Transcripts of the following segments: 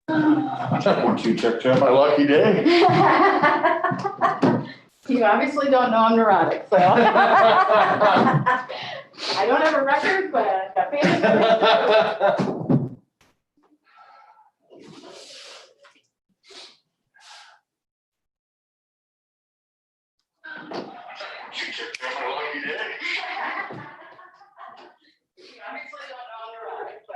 You checked out my lucky day. You obviously don't know I'm neurotic, so. I don't have a record, but I've got family. You checked out my lucky day. You obviously don't know I'm neurotic, so.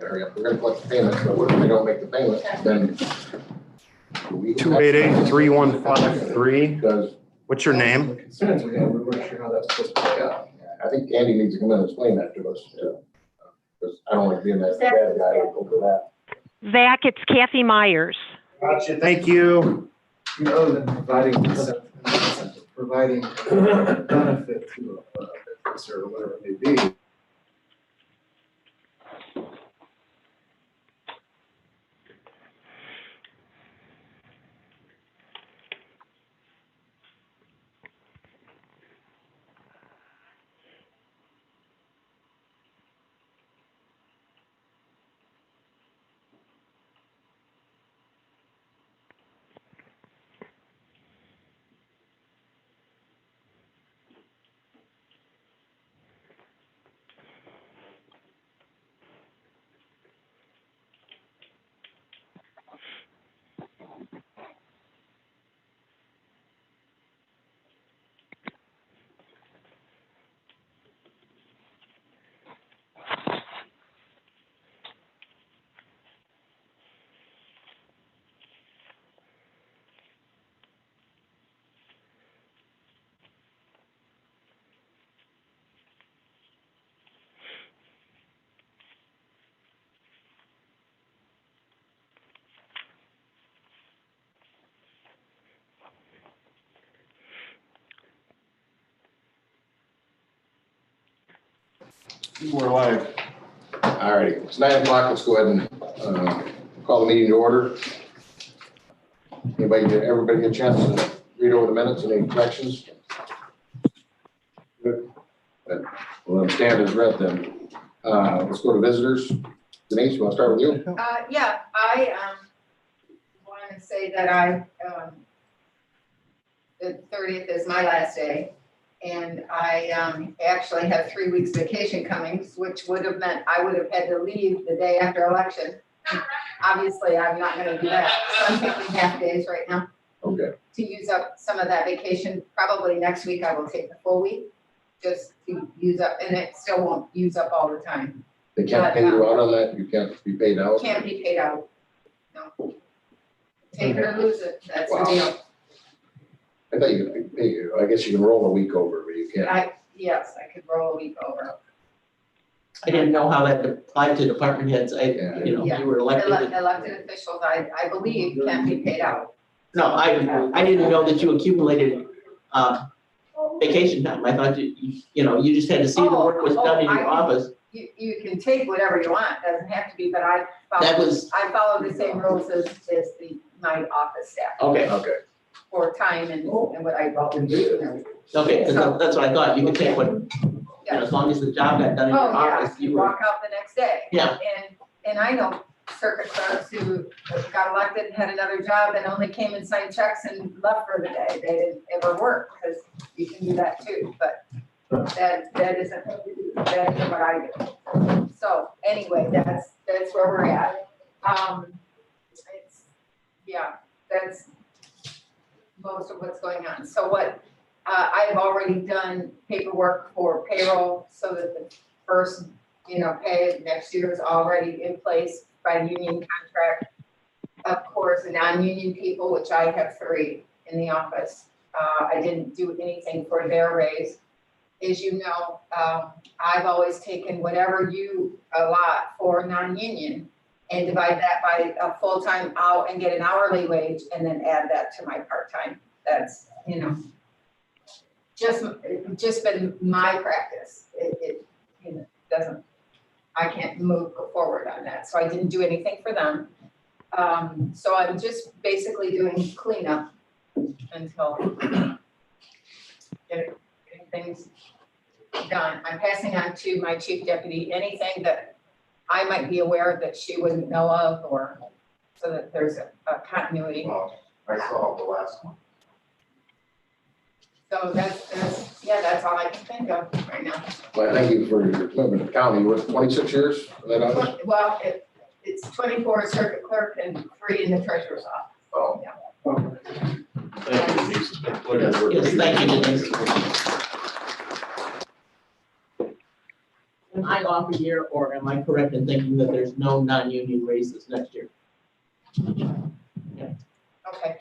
area. We're gonna collect the payments, but if we don't make the payment, then. 288-3153. Because What's your name? The concerns we have, we weren't sure how that's supposed to play out. I think Andy needs to come in and explain that to us. Because I don't like being that bad guy over that. Zach, it's Kathy Myers. Gotcha. Thank you. Other than providing providing benefit to a business or whatever it may be. We're live. All right, it's 9 o'clock. Let's go ahead and call the meeting to order. Everybody get a chance to read over the minutes and any corrections? Good. Well, I'm stand as read then. Let's go to visitors. Denise, you want to start with you? Yeah, I want to say that the 30th is my last day. And I actually have 3 weeks vacation coming, which would have meant I would have had to leave the day after election. Obviously, I'm not going to do that. So I'm taking half days right now Okay. to use up some of that vacation. Probably next week I will take the full week just to use up, and it still won't use up all the time. They can't pay you out on that? You can't be paid out? Can't be paid out. No. Take it or lose it. That's the Wow. deal. I thought you could be paid. I guess you can roll a week over, but you can't. Yes, I could roll a week over. I didn't know how that applied to department heads. Yeah. You were elected. Elected officials, I believe, can't be paid out. No, I didn't know that you accumulated, vacation time. I thought you just had to see the work was done in your office. You can take whatever you want, doesn't have to be, but I follow the same rules as my office staff Okay, Okay. for time and what I do. okay, 'cause that's what I thought. You could take what, as long as the job got done in your Oh, yeah, office, you you were, walk out the next day. Yeah. And I know circuit clerks who got elected and had another job and only came and signed checks and left for the day. They didn't ever work, because you can do that too, but that isn't what I do. So anyway, that's where we're at. That's most of what's going on. So what, I've already done paperwork for payroll so that the first, pay next year is already in place by union contract. Of course, the non-union people, which I have 3 in the office, I didn't do anything for their raise. As you know, I've always taken whatever you allot for non-union and divide that by a full-time out and get an hourly wage and then add that to my part-time. That's, just been my practice. It doesn't, I can't move forward on that. So I didn't do anything for them. So I'm just basically doing cleanup until getting things done. I'm passing on to my chief deputy anything that I might be aware of that she wouldn't know of, or so that there's a continuity. Well, I saw the last one. So that's all I can think of right now. Well, thank you for your commitment to the county. You were 26 years in that office? Well, it's 24 circuit clerk and 3 in the treasurer's office. Oh. Yeah. Thank you, Denise. It's been a pleasure working yes, with you. thank you, Denise. I off a year, or am I correct in thinking that there's no non-union raises next year? Okay.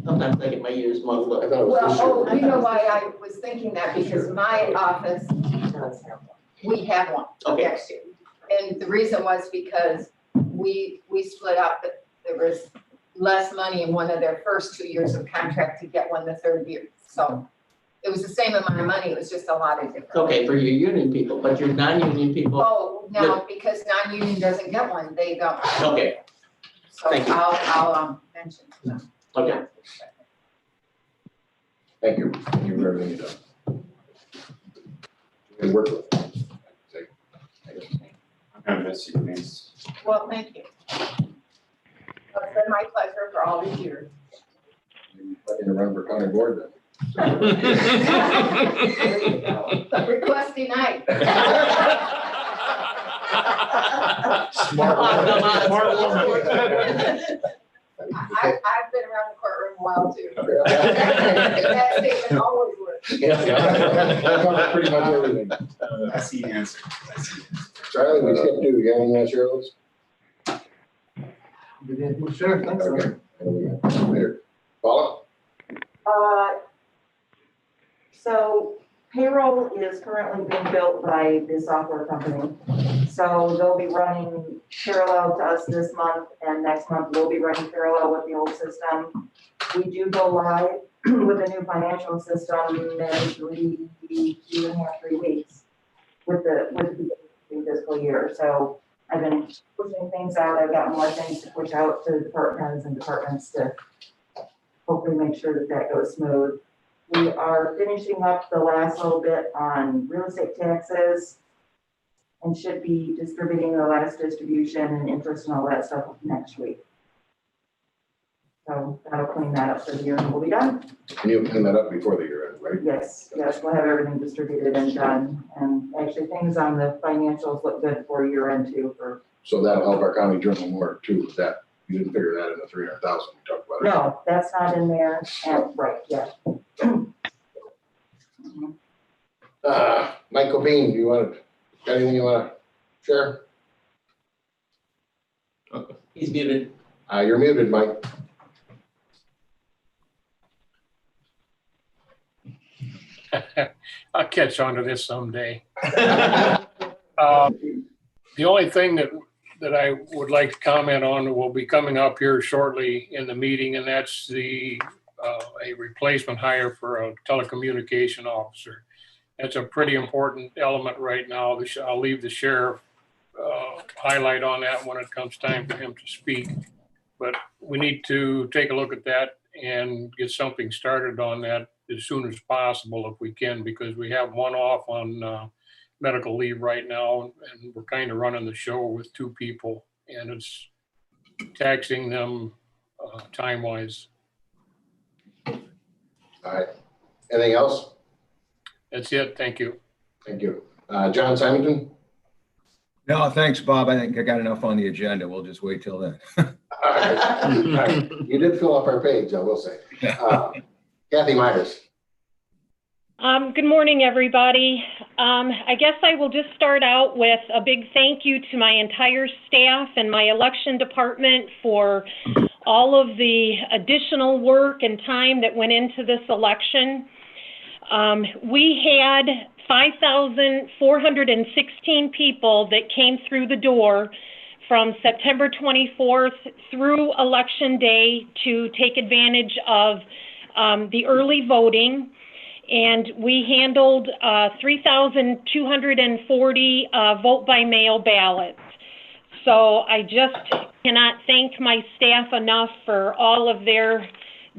Sometimes I get my years muddled I up. thought it was this year. Well, you know why I was thinking that, because my office, we have one Okay. next year. And the reason was because we split up, but there was less money in one of their first 2 years of contract to get one the third year. So it was the same amount of money, it was just a lot of different. Okay, for your union people, but your non-union people, Oh, no, because non-union doesn't get one, they don't. okay, So Thank you. I'll mention to them. okay. Thank you. Thank you for everything you've done. Good work with. I'm gonna miss you, Denise. Well, thank you. It's been my pleasure for all these years. Looking to run for county board then. Request denied. Smart I've been around the courtroom a while too. That statement always works. Yeah. Covered pretty much everything. I see the answer. Charlie, we skipped two. You got anything else, Cheryl? Sure, thanks. Okay. Later. Paula? So payroll is currently being built by the software company. So they'll be running parallel to us this month, and next month we'll be running parallel with the old system. We do go live with a new financial system in 3 weeks with the fiscal year. So I've been pushing things out. I've got more things to push out to department heads and departments to hopefully make sure that that goes smooth. We are finishing up the last little bit on real estate taxes and should be distributing the last distribution and interest and all that stuff next week. So that'll clean that up for the year and we'll be done. And you'll clean that up before the year ends, right? Yes, we'll have everything distributed and done. And actually things on the financials look good for year end too. So that'll help our county journal more too, with that. You didn't figure that in the 300,000 we talked about. No, that's not in there. And right, yeah. Michael Bean, got anything you want to share? He's muted. You're muted, Mike. I'll catch on to this someday. The only thing that I would like to comment on will be coming up here shortly in the meeting, and that's a replacement hire for a telecommunication officer. That's a pretty important element right now. I'll leave the sheriff highlight on that when it comes time for him to speak. But we need to take a look at that and get something started on that as soon as possible if we can, because we have one off on medical leave right now, and we're kind of running the show with two people, and it's taxing them time-wise. All right. Anything else? That's it. Thank you. Thank you. John Simonton? No, thanks, Bob. I think I got enough on the agenda. We'll just wait till then. All right. You did fill up our page, I will say. Kathy Myers. Good morning, everybody. I guess I will just start out with a big thank you to my entire staff and my election department for all of the additional work and time that went into this election. We had 5,416 people that came through the door from September 24th through Election Day to take advantage of the early voting. And we handled 3,240 vote by mail ballots. So I just cannot thank my staff enough for all of their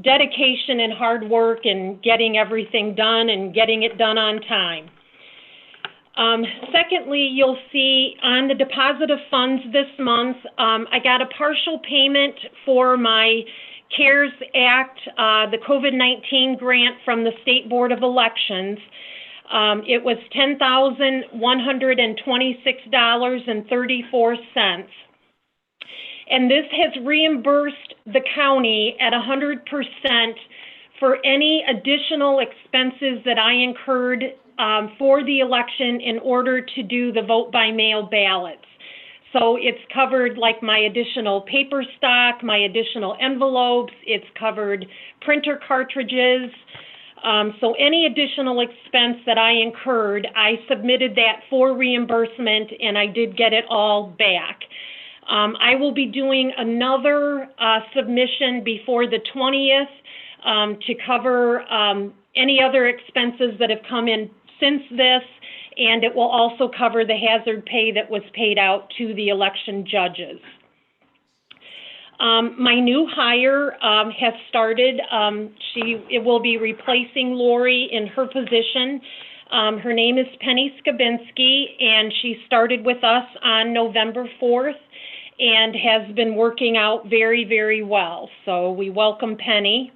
dedication and hard work and getting everything done and getting it done on time. Secondly, you'll see on the deposit of funds this month, I got a partial payment for my CARES Act, the COVID-19 grant from the State Board of Elections. It was $10,126.34. And this has reimbursed the county at 100% for any additional expenses that I incurred for the election in order to do the vote by mail ballots. So it's covered like my additional paper stock, my additional envelopes, it's covered printer cartridges. So any additional expense that I incurred, I submitted that for reimbursement and I did get it all back. I will be doing another submission before the 20th to cover any other expenses that have come in since this, and it will also cover the hazard pay that was paid out to the election judges. My new hire has started. It will be replacing Lori in her position. Her name is Penny Skabinski, and she started with us on November 4th and has been working out very, very well. So we welcome Penny.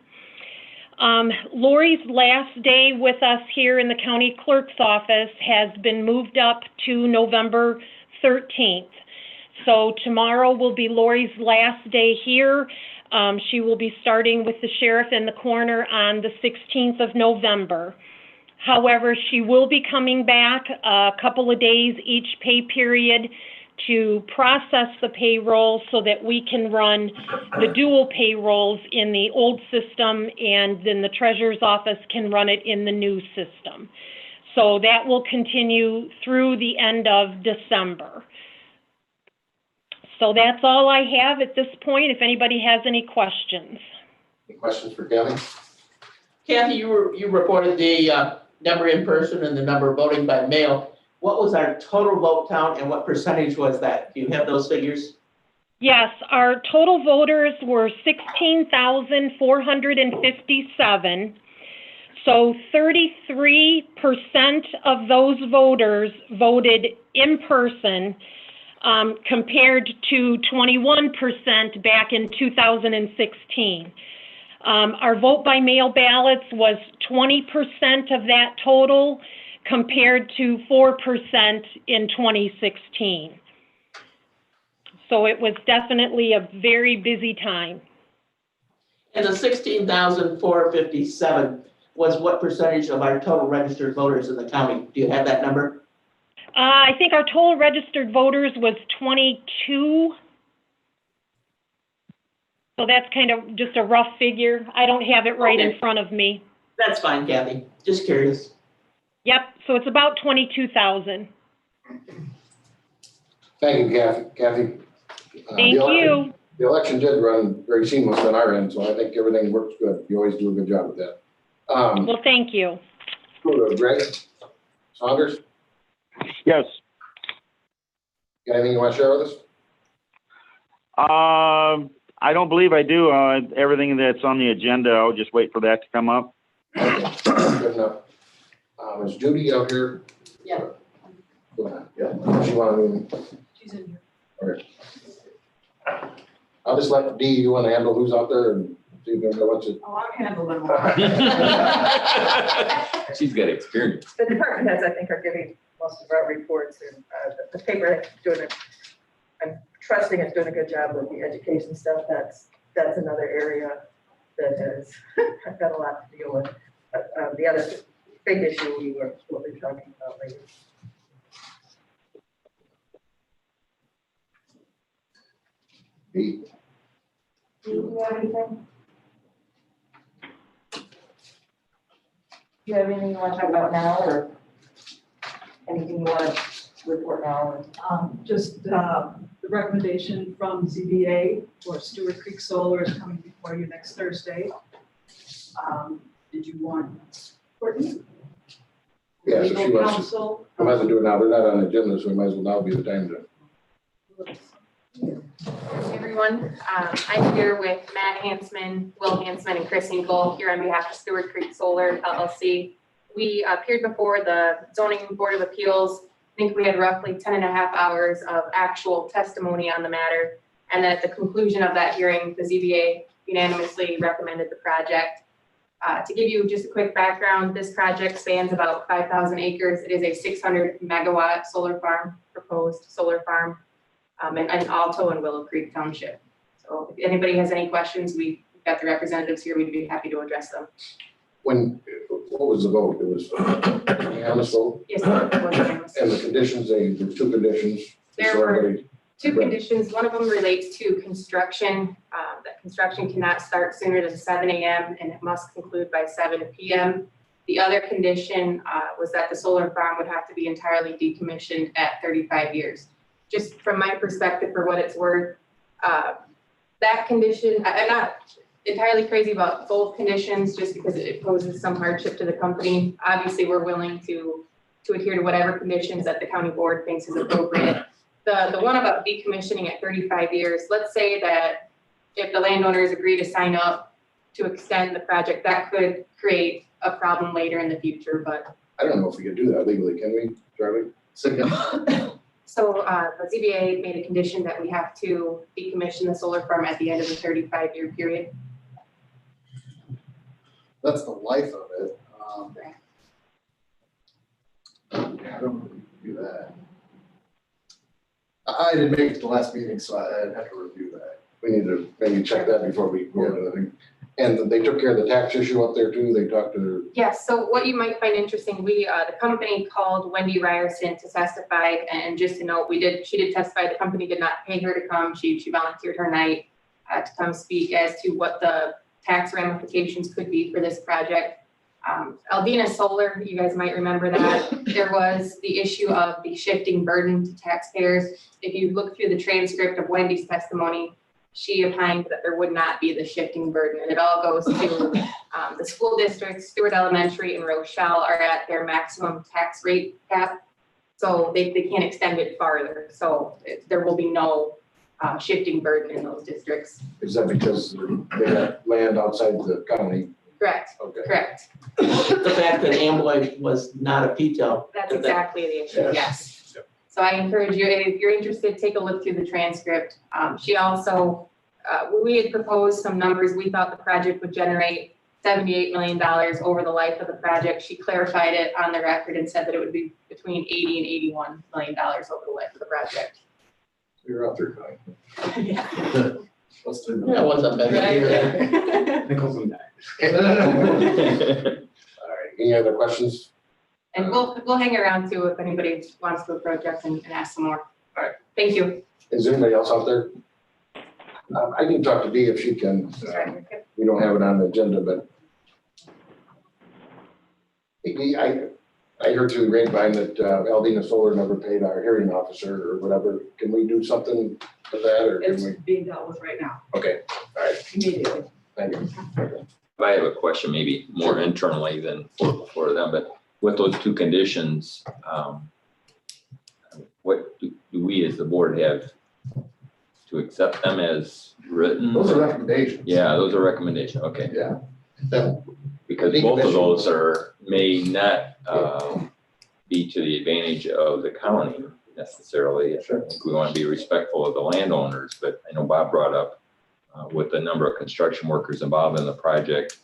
Lori's last day with us here in the county clerk's office has been moved up to November 13th. So tomorrow will be Lori's last day here. She will be starting with the sheriff in the coroner on the 16th of November. However, she will be coming back a couple of days each pay period to process the payroll so that we can run the dual payrolls in the old system, and then the treasurer's office can run it in the new system. So that will continue through the end of December. So that's all I have at this point, if anybody has any questions. Any questions for Kathy? Kathy, you reported the number in person and the number voting by mail. What was our total vote count and what percentage was that? Do you have those figures? Yes, our total voters were 16,457. So 33% of those voters voted in person, compared to 21% back in 2016. Our vote by mail ballots was 20% of that total, compared to 4% in 2016. So it was definitely a very busy time. And the 16,457 was what percentage of our total registered voters in the county? Do you have that number? I think our total registered voters was 22. So that's kind of just a rough figure. I don't have it right in front of me. That's fine, Kathy. Just curious. Yep, so it's about 22,000. Thank you, Kathy. Thank you. The election did run very seamless on our end, so I think everything works good. You always do a good job with that. Well, thank you. Go to Greg Saunders. Yes. Got anything you want to share with us? I don't believe I do. Everything that's on the agenda, I'll just wait for that to come up. Okay, good enough. Is Judy out here? Yeah. Go ahead. Yeah. She want to? She's in here. All right. I'll just let Dee, you want to handle who's out there and see if everybody wants to. Oh, I'm handling more. She's got experience. The department heads, I think, are giving most of our reports, and the paper is doing it. I'm trusting it's doing a good job with the education stuff. That's another area that has I've got a lot to deal with. The other big issue we'll be talking about later. Dee? Do you have anything? Do you have anything you want to talk about now, or anything you want to report now? Just the recommendation from ZBA for Stewart Creek Solar is coming before you next Thursday. Did you want Courtney? Yeah, so she Legal wants to, counsel? I might as well do it now. They're not on the agenda, so we might as well now be the time to. Hey everyone, I'm here with Matt Hansman, Will Hansman, and Chris Hinkle here on behalf of Stewart Creek Solar LLC. We appeared before the Zoning Board of Appeals. I think we had roughly 10.5 hours of actual testimony on the matter. And then at the conclusion of that hearing, the ZBA unanimously recommended the project. To give you just a quick background, this project spans about 5,000 acres. It is a 600 megawatt solar farm, proposed solar farm. In Alto and Willow Creek Township. So if anybody has any questions, we've got the representatives here. We'd be happy to address them. When What was the vote? It was unanimous vote? Yes, sir, it was unanimous. And the conditions, there's two conditions. There So were everybody- two conditions. One of them relates to construction. That construction cannot start sooner than 7 a.m. and it must conclude by 7 p.m. The other condition was that the solar farm would have to be entirely decommissioned at 35 years. Just from my perspective, for what it's worth, that condition, I'm not entirely crazy about both conditions just because it poses some hardship to the company. Obviously, we're willing to adhere to whatever conditions that the county board thinks is appropriate. The one about decommissioning at 35 years, let's say that if the landowners agree to sign up to extend the project, that could create a problem later in the future, but. I don't know if we could do that legally, can we, Charlie? So the ZBA made a condition that we have to decommission the solar farm at the end of the 35-year period. That's the life of it. I don't know if we can do that. I didn't make it to the last meeting, so I'd have to review that. We need to maybe check that before we go into anything. And they took care of the tax issue up there too. They talked to Yes, so what you might find interesting, the company called Wendy Ryerson to testify, and just to note, she did testify, the company did not pay her to come, she volunteered her night to come speak as to what the tax ramifications could be for this project. Aldina Solar, you guys might remember that, there was the issue of the shifting burden to taxpayers. If you look through the transcript of Wendy's testimony, she opined that there would not be the shifting burden, and it all goes to the school districts. Stewart Elementary and Rochelle are at their maximum tax rate cap, so they can't extend it farther. So there will be no shifting burden in those districts. Is that because they have land outside the county? Correct. Okay. Correct. The fact that Amboy was not a PTEL. That's exactly the issue. Yes. Yes. So I encourage you, if you're interested, take a look through the transcript. She also, we had proposed some numbers. We thought the project would generate $78 million over the life of the project. She clarified it on the record and said that it would be between $80 and $81 million over the life of the project. You're out there, Connie. Yeah. Yeah, it wasn't better here. Nickels and dimes. All right, any other questions? And we'll hang around too if anybody wants to approach us and ask some more. All right. Thank you. Is there anybody else out there? I can talk to Dee if she can. We don't have it on the agenda, but I heard through the grapevine that Aldina Solar never paid our hearing officer or whatever. Can we do something with that, or can It's we? being dealt with right now, Okay, all right, immediately. thank you. I have a question, maybe more internally than for them, but with those two conditions, what do we as the board have to accept them as written? Those are recommendations. Yeah, those are recommendations, okay. Yeah. Because both of those may not be to the advantage of the county necessarily. Sure. I think we want to be respectful of the landowners, but I know Bob brought up with the number of construction workers involved in the project,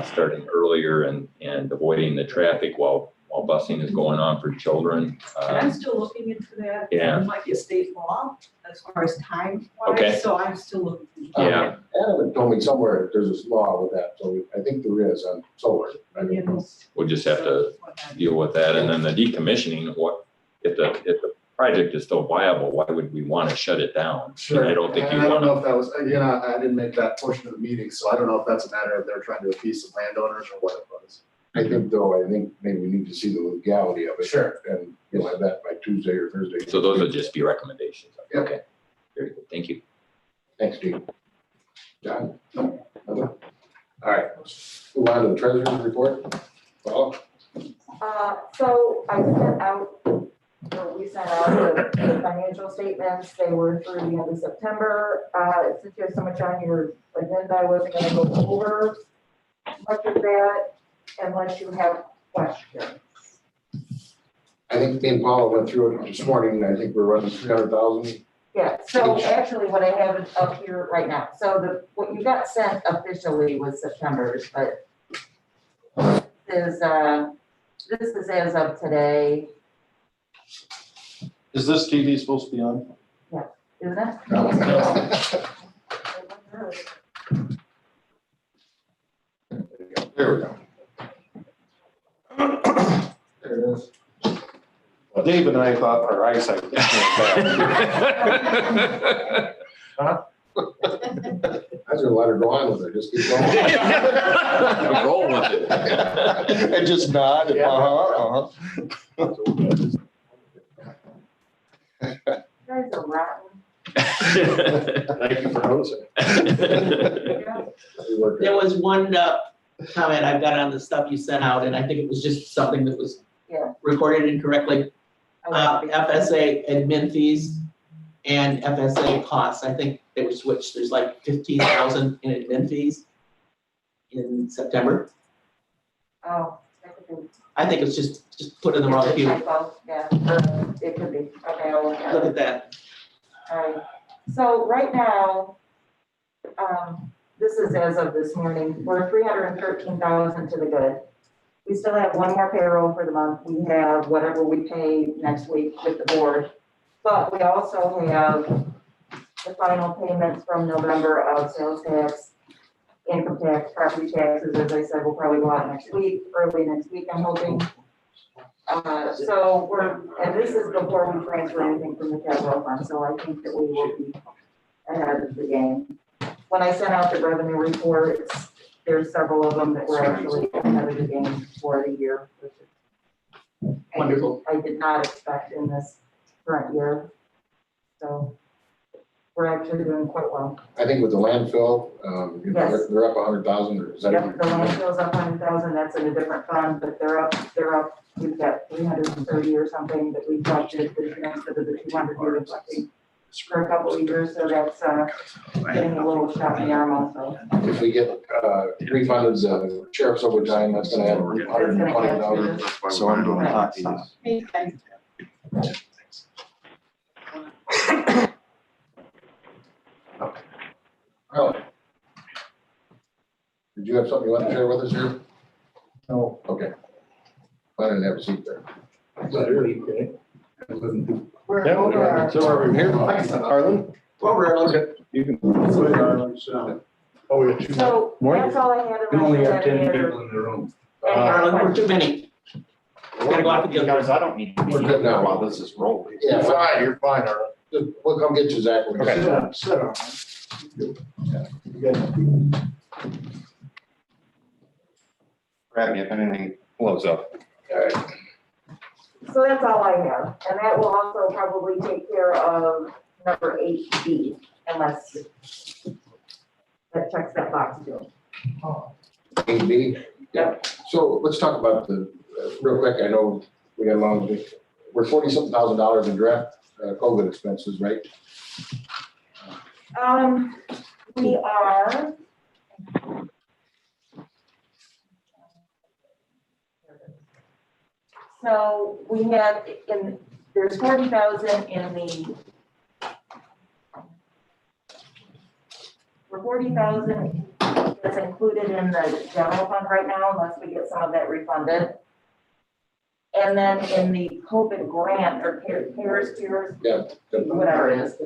starting earlier and avoiding the traffic while busing is going on for children. And I'm still looking into that. Yeah. It might be a state law as far as time Okay. wise, so I'm still looking. into that. Yeah. Adam had told me somewhere there's a law with that, so I think there is on solar. I don't know. We'll just have to deal with that. And then the decommissioning, if the project is still viable, why would we want to shut it down? Sure. I don't think you And I don't want know to. if that was, I didn't make that portion of the meeting, so I don't know if that's a matter of they're trying to appease the landowners or what it was. I think maybe we need to see the legality of it. Sure. And you'll have that by Tuesday or Thursday. So those would just be recommendations. Yep. Okay. Very good. Thank you. Thanks, Steve. John? No? Nothing? All right, let's move on to the treasurer's report. Paul? So I sent out, or we sent out the financial statements. They were through the end of September. Since you have so much on your agenda, I wasn't gonna go over much of that unless you have questions. I think me and Paula went through it this morning, and I think we're running 300,000. Yeah, so actually what I have is up here right now. So what you got sent officially was September's, but this is as of today, Is this TV supposed to be on? isn't it? There we go. Dave and I thought our eyesight was bad. I was gonna let her go on with it, just keep going. Roll with it. And just nod, You guys are rotten. Thank you for noticing. There was one comment I've got on the stuff you sent out, and I think it was just something that was Yeah. recorded incorrectly. FSA admin fees and FSA costs. I think they were switched. There's like 15,000 in admin fees in September. Oh, that could be. I think it's just put in the wrong queue. Typo, yeah, it could be. Okay, I'll look at Look it. at that. All right, so right now, this is as of this morning, we're 313,000 to the good. We still have one more payroll for the month. We have whatever we pay next week with the board. But we also have the final payments from November of sales tax, income tax, property taxes, as I said, will probably go out next week, early next week, I'm hoping. So and this is before we transfer anything from the capital fund, so I think that we will be ahead of the game. When I sent out the revenue reports, there's several of them that were actually ahead of the game for the year, which is Wonderful. I did not expect in this current year. So we're actually doing quite well. I think with the landfill, Yes. they're up 100,000, or is that? Yep, the landfill's up 100,000, that's in a different fund, but they're up, we've got 330 or something that we budgeted, instead of the 200 we were budgeting for a couple of years, so that's, getting a little shot in the arm also. If we get refunded the sheriff's overtime, that's gonna add 120,000. So I'm doing copies. Oh. Did you have something you want to share with us here? No. Okay. I didn't have a seat there. We're Yeah, over our- so are we here, Harlan? Over, Okay, you can. Oh, we got two. So that's all I had in my agenda. in the room. Harlan, we're too many. Gotta go out to the other. Guys, I don't need to be We're good now. while this is rolling. Yeah, fine. You're fine, Harlan. We'll come get you, Zach. We're Okay. gonna Sit on Grab me if anything blows up. All right. So that's all I have, and that will also probably take care of number 8B, unless that checks that box too. 8B. Yeah. So let's talk about real quick, I know we got we're $40-something thousand in draft COVID expenses, right? We are. So we have there's 40,000 in the. For 40,000 that's included in the general fund right now, unless we get some of that refunded. And then in the COVID grant or CARES, Yeah. whatever it is,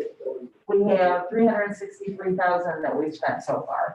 we have 363,000 that we've spent so far.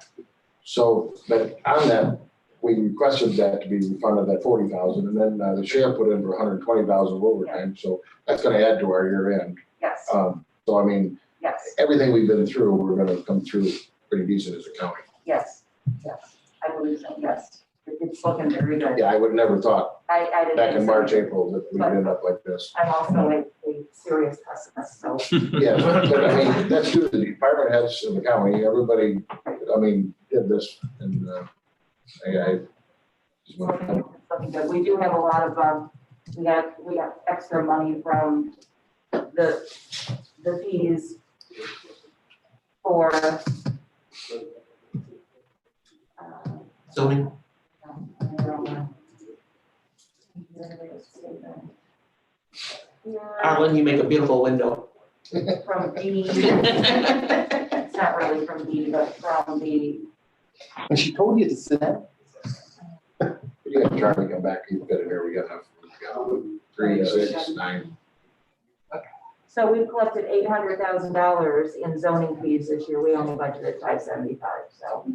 So, but on that, we requested that to be refunded, that 40,000, and then the sheriff put in for 120,000 overtime, so that's gonna add to our year end. Yes, So I mean, yes, everything we've been through, we're gonna come through pretty decent as a county. yes, yes, I believe so, yes. It's looking very good. Yeah, I would never thought I didn't. back in think so. March, April, that we'd end up like this. I'm also a serious pessimist, so. Yeah, but I mean, that's true, the department heads in the county, everybody, I mean, did this, and I just want to. Looking good. We do have a lot of, we got extra money from the fees for. Zoning. Harlan, you make a beautiful window. From the, it's not really from the, but from the, And she told you to sit down. You got Charlie come back, he's got it here, we got enough, we got 3, 6, 9. so we've collected $800,000 in zoning fees this year. We only budgeted $575, so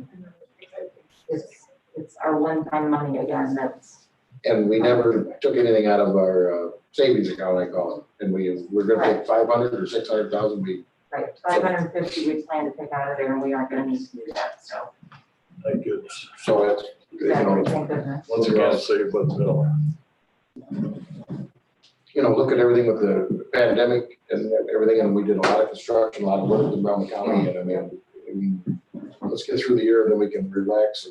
it's our one-time money again, that's. And we never took anything out of our savings account, I call it, and we're gonna take 500 or 600,000, Right, 550 we plan to take out of there, and we aren't gonna need to do that, so. Thank goodness. so that's, you Exactly, know, thank goodness. Once again, save but bill. look at everything with the pandemic and everything, and we did a lot of construction, a lot of work in Brown County, and I mean, let's get through the year, then we can relax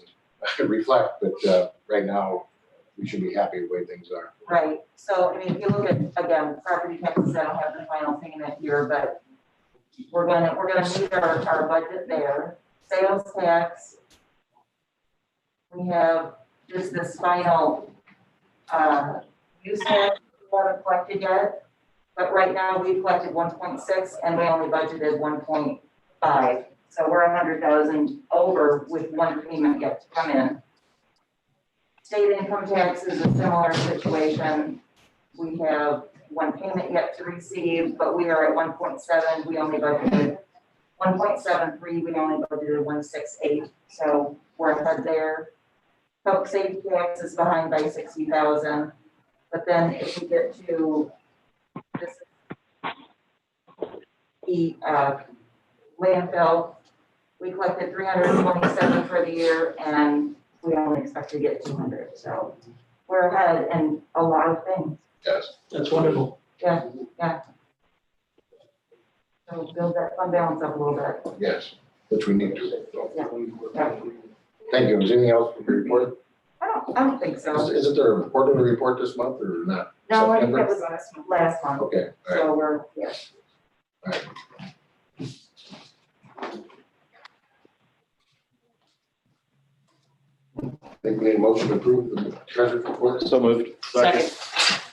and reflect, but, right now, we should be happy with the way things are. Right, so, I mean, if you look at, again, property taxes, I don't have the final payment here, but we're gonna meet our budget there. Sales tax, we have just this final, use tax we haven't collected yet, but right now we collected 1.6 and we only budgeted 1.5. So we're 100,000 over with one payment yet to come in. State income tax is a similar situation. We have one payment yet to receive, but we are at 1.7. We only budgeted 1.73. We only budgeted 1.68. So we're ahead there. Public safety tax is behind by 60,000. But then if we get to this, the landfill, we collected 327 for the year, and we only expect to get 200. So we're ahead in a lot of things. Yes. That's wonderful. Yeah, yeah. So build that fund balance up a little bit. Yes, which we need to. So, Yeah. Yeah. thank you. Is anything else to report? I don't think so. Isn't there a quarterly report this month or not? No, I think September? that was last month. Okay, all right. So we're, yeah. Think we need a motion to approve the treasurer's report? So moved. Second.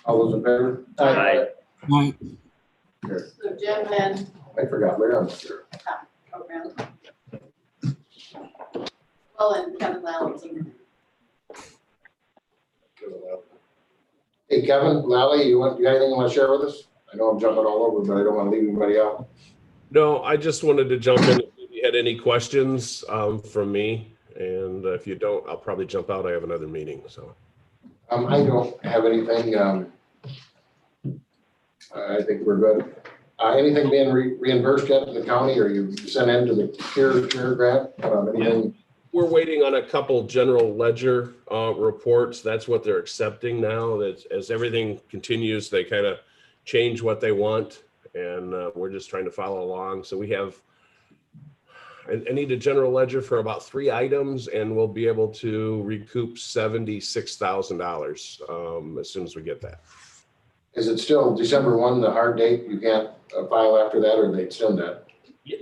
All those in favor? Aye. Here. So Jim and I forgot, Larry, I'm sure. program. Well, and Kevin Lally. Hey, Kevin, Lally, you got anything you want to share with us? I know I'm jumping all over, but I don't want to leave anybody out. No, I just wanted to jump in if you had any questions from me. And if you don't, I'll probably jump out. I have another meeting, so. I don't have anything. I think we're good. Anything being reimbursed yet to the county, or you sent in to the CARE grant? Anything? We're waiting on a couple general ledger reports. That's what they're accepting now. That as everything continues, they kind of change what they want, and we're just trying to follow along. So we have, I need a general ledger for about 3 items, and we'll be able to recoup $76,000 as soon as we get that. Is it still December 1, the hard date? You can't file after that, or they extend that?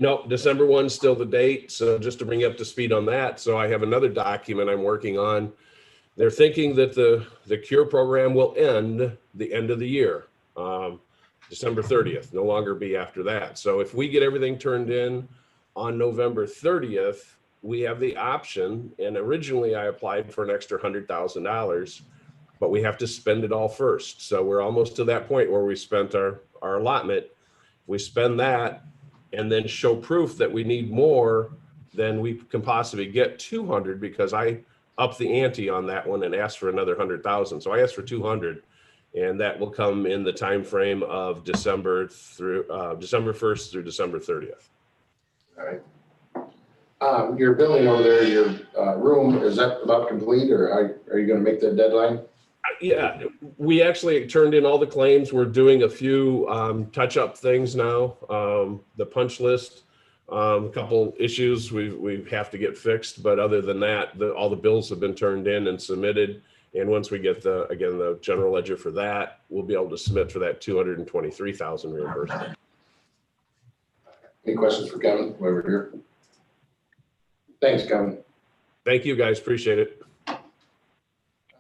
No, December 1's still the date. So just to bring you up to speed on that. So I have another document I'm working on. They're thinking that the CURE program will end the end of the year, December 30th, no longer be after that. So if we get everything turned in on November 30th, we have the option, and originally I applied for an extra $100,000, but we have to spend it all first. So we're almost to that point where we spent our allotment. We spend that and then show proof that we need more, then we can possibly get 200, because I upped the ante on that one and asked for another 100,000. So I asked for 200, and that will come in the time frame of December 1st through December 30th. All right. Your building over there, your room, is that about complete, or are you going to make that deadline? Yeah, we actually turned in all the claims. We're doing a few touch-up things now. The punch list, a couple issues we have to get fixed, but other than that, all the bills have been turned in and submitted. And once we get the general ledger for that, we'll be able to submit for that $223,000 reimbursement. Any questions for Kevin over here? Thanks, Kevin. Thank you, guys. Appreciate it.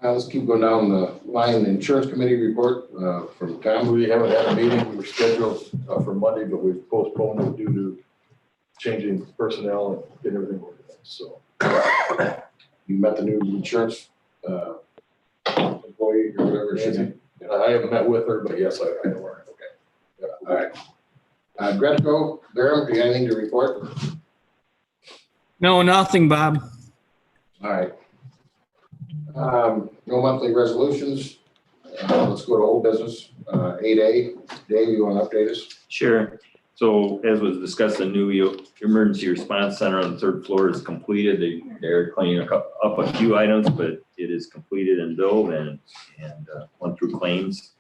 Let's keep going down the line. The insurance committee report from Tom. We haven't had a meeting. We were scheduled for Monday, but we postponed it due to changing personnel and getting everything organized. So you met the new insurance employee or whatever it should be. I haven't met with her, but yes, I know her. Okay. Yeah, all right. Gretco, Durham, do you have anything to report? No, nothing, Bob. All right. No monthly resolutions. Let's go to old business, 8A. Dave, you want to update us? Sure. So as was discussed, the new emergency response center on the third floor is completed. They're cleaning up a few items, but it is completed and billed and went through claims.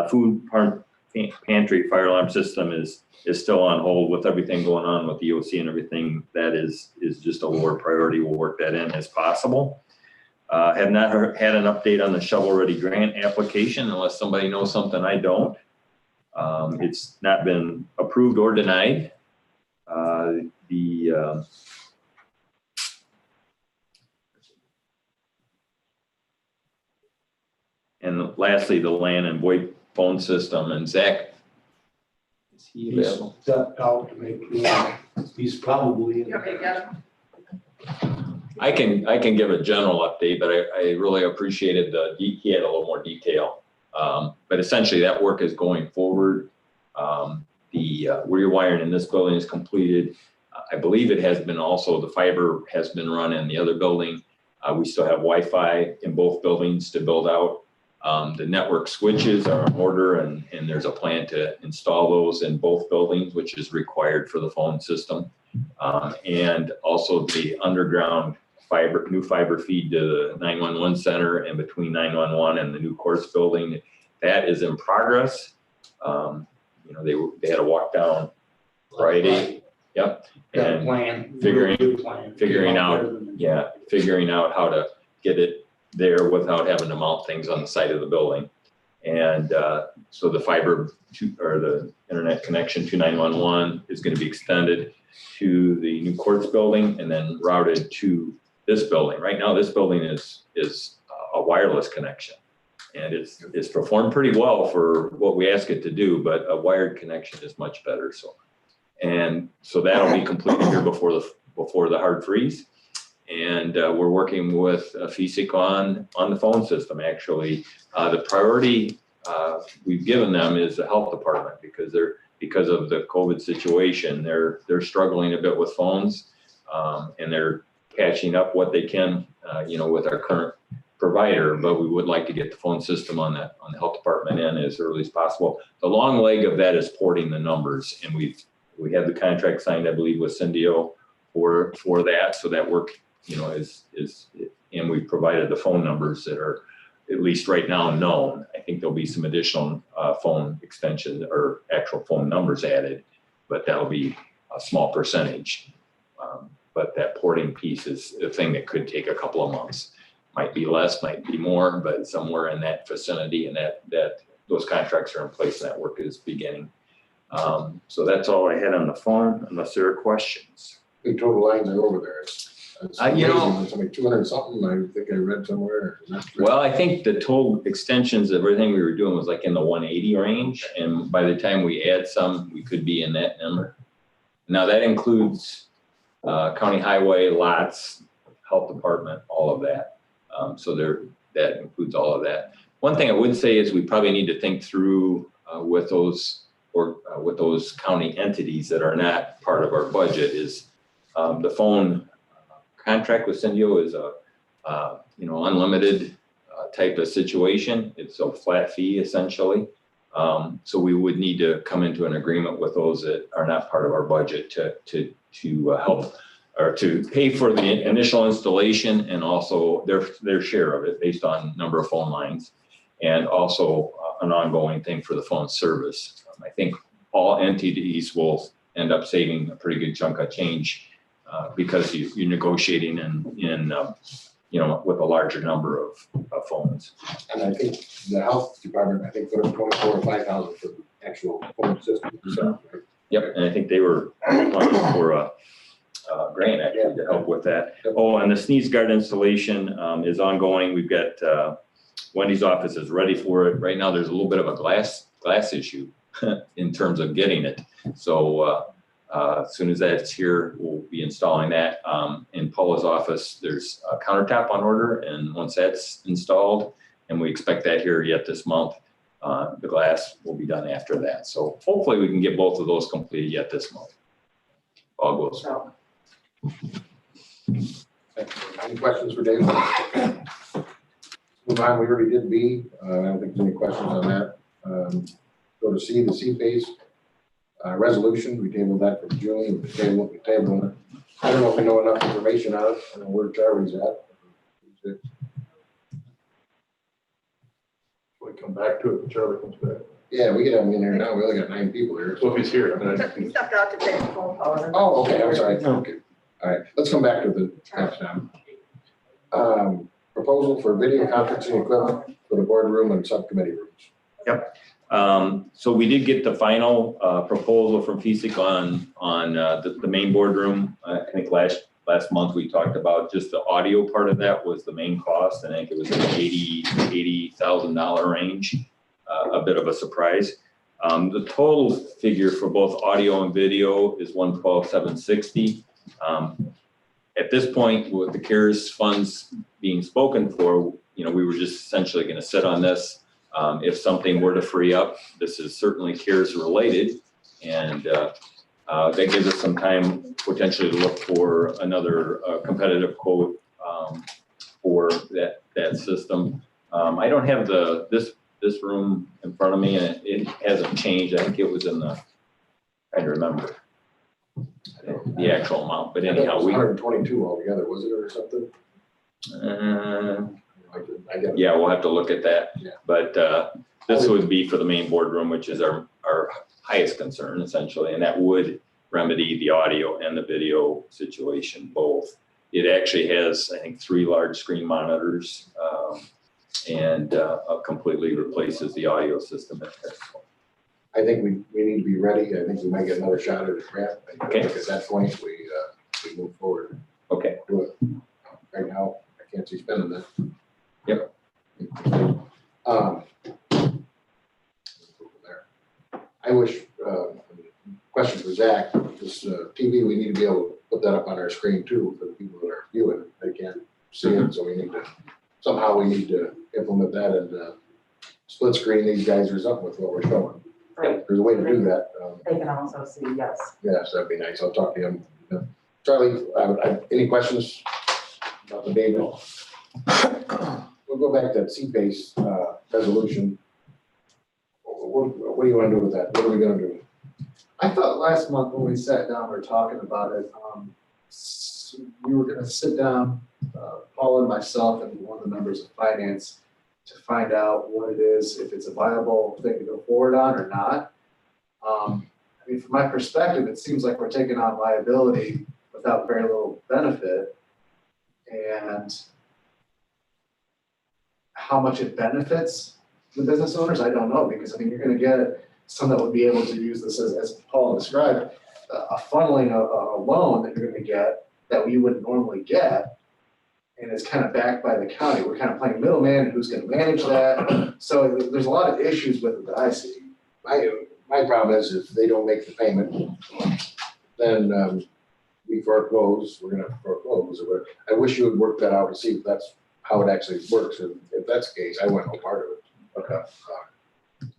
Food pantry fire alarm system is still on hold with everything going on with the EOC and everything. That is just a lower priority. We'll work that in as possible. Have not had an update on the shovel-ready grant application unless somebody knows something I don't. It's not been approved or denied. And lastly, the LAN and VoIP phone system. And Zach, is he available? Stepped out to make, he's probably. You okay, got him? I can give a general update, but I really appreciated he had a little more detail. But essentially that work is going forward. The rewiring in this building is completed. I believe it has been also, the fiber has been run in the other building. We still have Wi-Fi in both buildings to build out. The network switches are in order and there's a plan to install those in both buildings, which is required for the phone system. And also the underground new fiber feed to the 911 center and between 911 and the new courts building. That is in progress. They had a walk down Friday. Yep. And figuring out how to get it there without having to mount things on the side of the building. And so the fiber or the internet connection to 911 is going to be extended to the new courts building and then routed to this building. Right now, this building is a wireless connection. And it's performed pretty well for what we ask it to do, but a wired connection is much better. So that'll be completed here before the hard freeze. And we're working with FESIC on the phone system. Actually, the priority we've given them is the health department because of the COVID situation, they're struggling a bit with phones, and they're catching up what they can, with our current provider, but we would like to get the phone system on the health department in as early as possible. The long leg of that is porting the numbers, and we have the contract signed, I believe, with Syndio for that. So that work, and we provided the phone numbers that are at least right now known. I think there'll be some additional phone extensions or actual phone numbers added, but that'll be a small percentage. But that porting piece is a thing that could take a couple of months. Might be less, might be more, but somewhere in that vicinity, and that those contracts are in place and that work is beginning. So that's all I had on the phone, unless there are questions. The total lines are over there. It's amazing. It's like 200 something. I think I read somewhere. Well, I think the total extensions of everything we were doing was like in the 180 range. And by the time we add some, we could be in that number. Now that includes county highway, lots, health department, all of that. So that includes all of that. One thing I would say is we probably need to think through with those county entities that are not part of our budget is the phone contract with Syndio is a unlimited type of situation. It's a flat fee essentially. So we would need to come into an agreement with those that are not part of our budget to help or to pay for the initial installation and also their share of it based on number of phone lines and also an ongoing thing for the phone service. I think all entities will end up saving a pretty good chunk of change because you're negotiating with a larger number of phones. And I think the health department, put up 24 or 5,000 for the actual phone system. So, right? Yep, and I think they were applying for a grant actually to help with that. Oh, and the sneeze guard installation is ongoing. We've got Wendy's office is ready for it. Right now, there's a little bit of a glass issue in terms of getting it. So as soon as that's here, we'll be installing that. In Paula's office, there's a countertop on order, and once that's installed, and we expect that here yet this month, the glass will be done after that. So hopefully we can get both of those completed yet this month. All goes well. Any questions for Dave? Move on, we already did B, I don't think there's any questions on that. Go to C, the C-PACE resolution, we tabled that for June, we tabled it. I don't know if we know enough information on it, I don't know where Charlie's at. We come back to it, when Charlie comes back. Yeah, we can have him in here now, we only got 9 people here. So if he's here, I mean, He stepped out to take a phone call. Oh, okay, I'm sorry, okay. All right, let's come back to the next time. Proposal for video conferencing equipment for the boardroom and subcommittee rooms. So we did get the final proposal from FESIC on the main boardroom. I think last month we talked about just the audio part of that was the main cost. I think it was in the $80,000 range, a bit of a surprise. The total figure for both audio and video is $112,760. At this point, with the CARES funds being spoken for, we were just essentially going to sit on this. If something were to free up, this is certainly CARES related, and that gives us some time potentially to look for another competitive quote for that system. I don't have this room in front of me, and it hasn't changed. I think it was in the, I remember the actual amount, but anyhow, 122 altogether, was it, or something? Yeah, we'll have to look at that. Yeah. But this would be for the main boardroom, which is our highest concern essentially, and that would remedy the audio and the video situation both. It actually has, I think, 3 large screen monitors and completely replaces the audio system. I think we need to be ready. I think we might get another shot at the grant. Okay. At that point, we move forward. Okay. Do it. Right now, I can't see spending that. Yep. I wish, question for Zach, this TV, we need to be able to put that up on our screen too for the people that are viewing. They can't see it, so somehow we need to implement that and split screen these guys or something with what we're showing. Right. There's a way to do that. They can also see, yes. Yes, that'd be nice. I'll talk to him. Charlie, any questions about the David? We'll go back to that C-PACE resolution. What do you want to do with that? What are we going to do? I thought last month when we sat down, we were talking about it, we were gonna sit down, Paul and myself and one of the members of finance to find out what it is, if it's a viable thing to go forward on or not. I mean, from my perspective, it seems like we're taking on liability without very little benefit. And how much it benefits the business owners, I don't know, because I mean, you're gonna get some that would be able to use this as Paul described, a funneling a loan that you're gonna get that we wouldn't normally get. And it's kind of backed by the county. We're kind of playing middleman, and who's gonna manage that? So there's a lot of issues with it that I see. My problem is if they don't make the payment, then we foreclose, we're gonna foreclose. I wish you would work that out to see if that's how it actually works. And if that's the case, I want no part of it. Okay.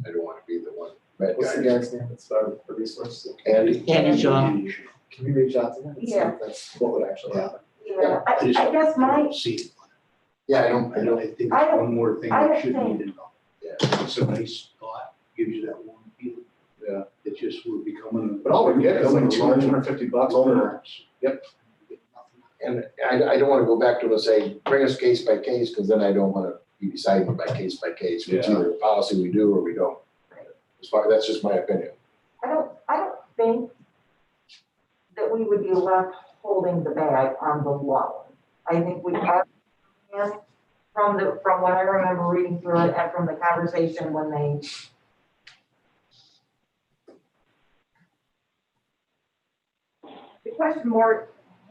I don't want to be the one bad What's the guy. guy's name that's for resources? Andy? Andy Shaw. Can we reach out to him and see Yeah. if that's what would actually happen? Yeah, I guess my, Yeah, I don't. think I don't- one more thing I that don't should think- need to know. Yeah. It's a nice thought, gives you that warm feeling. Yeah. It just we're becoming. But all we get is like $250 per. Yep. And I don't want to go back to them and say, bring us case by case, because then I don't want to be deciding by case. It's Yeah. either a policy we do or we don't. That's just my opinion. I don't think that we would be left holding the bag on the loan. I think we have, from what I remember reading through it and from the conversation when they. The question more,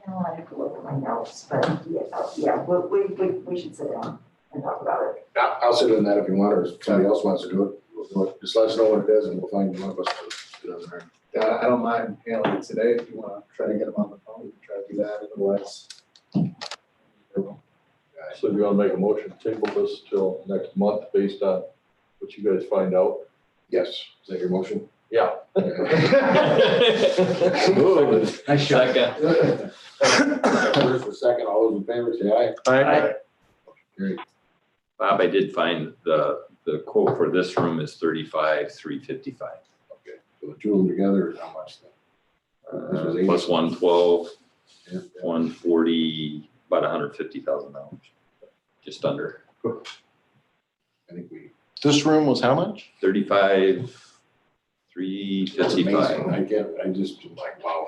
I have to look at my notes, but yeah, we should sit down and talk about it. I'll sit in that if you want, or if somebody else wants to do it, we'll do it. Just let us know what it is and we'll find one of us to do it there. Yeah, I don't mind handling it today. If you want to try to get him on the phone, we can try to do that. Otherwise. So do you want to make a motion to table this till next month based on what you guys find out? Yes, is that your motion? Yeah. Nice shot. Second. First or second, all those in favor, say aye. Aye. Carried. Bob, I did find the quote for this room is $35,355. Okay, so the two of them together is how much then? This was 80. Plus 112, Yeah. 140, about $150,000, just under. I think we. This room was how much? 35,355. Amazing. I just am like, wow.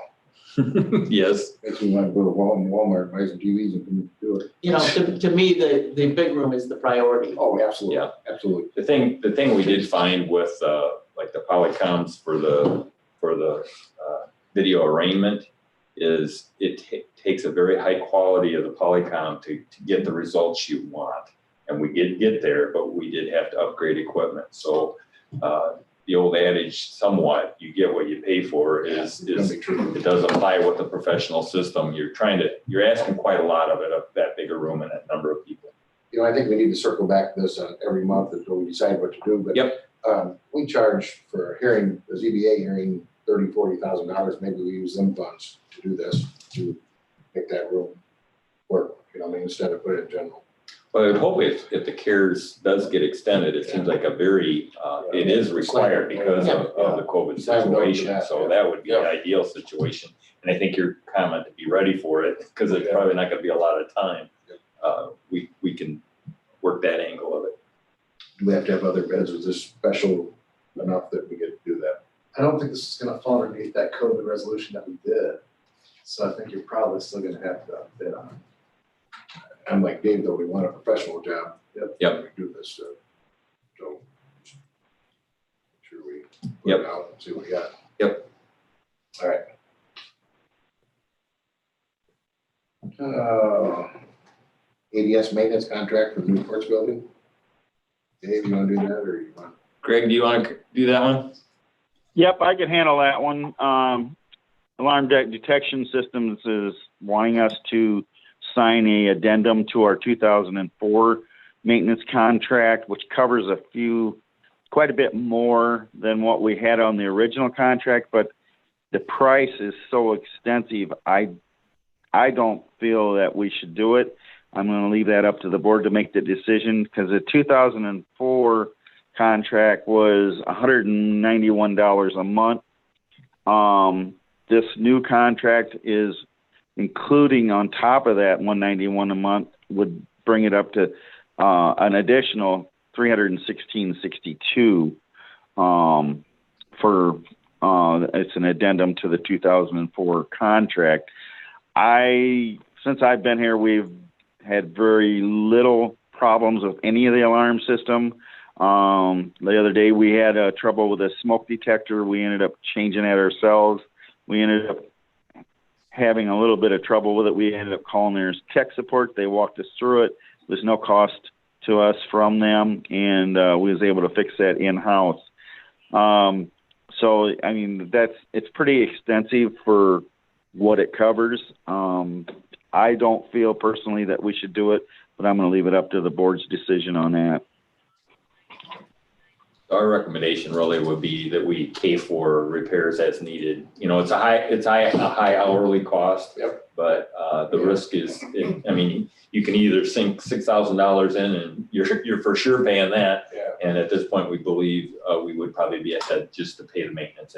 Yes. Makes me want to go to Walmart, buy some TVs and come do it. You know, to me, the big room is the priority. Oh, absolutely. Yeah. Absolutely. The thing we did find with like the Polycoms for the video arraignment is it takes a very high quality of the Polycom to get the results you want. And we did get there, but we did have to upgrade equipment. So the old adage, somewhat, you get what you pay for is it does apply with the professional system. You're asking quite a lot of it, of that bigger room and that number of people. You know, I think we need to circle back to this every month until we decide what to do, but. Yep. We charge for a hearing, the ZBA hearing, $30,000-$40,000. Maybe we use them funds to do this, to make that room work, you know, I mean, instead of put it in general. Well, I would hope if the CARES does get extended, it seems like a very, it is required because of the COVID situation. So that would be an ideal situation. And I think your comment to be ready for it, because it's probably not gonna be a lot of time. We can work that angle of it. Do we have to have other beds? Was this special enough that we get to do that? I don't think this is gonna fall underneath that COVID resolution that we did. So I think you're probably still gonna have to bid on it. I'm like Dave, though, we want a professional job. Yep. We do this, so make sure we put Yep. it out and see what we got. Yep. All right. ADS maintenance contract for the new courts building. Dave, you want to do that, or you want? Greg, do you want to do that one? Yep, I can handle that one. Alarm Detection Systems is wanting us to sign a addendum to our 2004 maintenance contract, which covers quite a bit more than what we had on the original contract, but the price is so extensive, I don't feel that we should do it. I'm going to leave that up to the board to make the decision, because the 2004 contract was $191 a month. This new contract is including on top of that $191 a month would bring it up to an additional $316.62 for it's an addendum to the 2004 contract. Since I've been here, we've had very little problems with any of the alarm system. The other day we had trouble with a smoke detector. We ended up changing that ourselves. We ended up having a little bit of trouble with it. We ended up calling their tech support. They walked us through it. There's no cost to us from them, and we was able to fix that in-house. So, I mean, it's pretty extensive for what it covers. I don't feel personally that we should do it, but I'm going to leave it up to the board's decision on that. Our recommendation really would be that we pay for repairs as needed. You know, it's a high hourly cost. Yep. But the risk is, I mean, you can either sink $6,000 in and you're for sure paying that. Yeah. And at this point, we believe we would probably be ahead just to pay the maintenance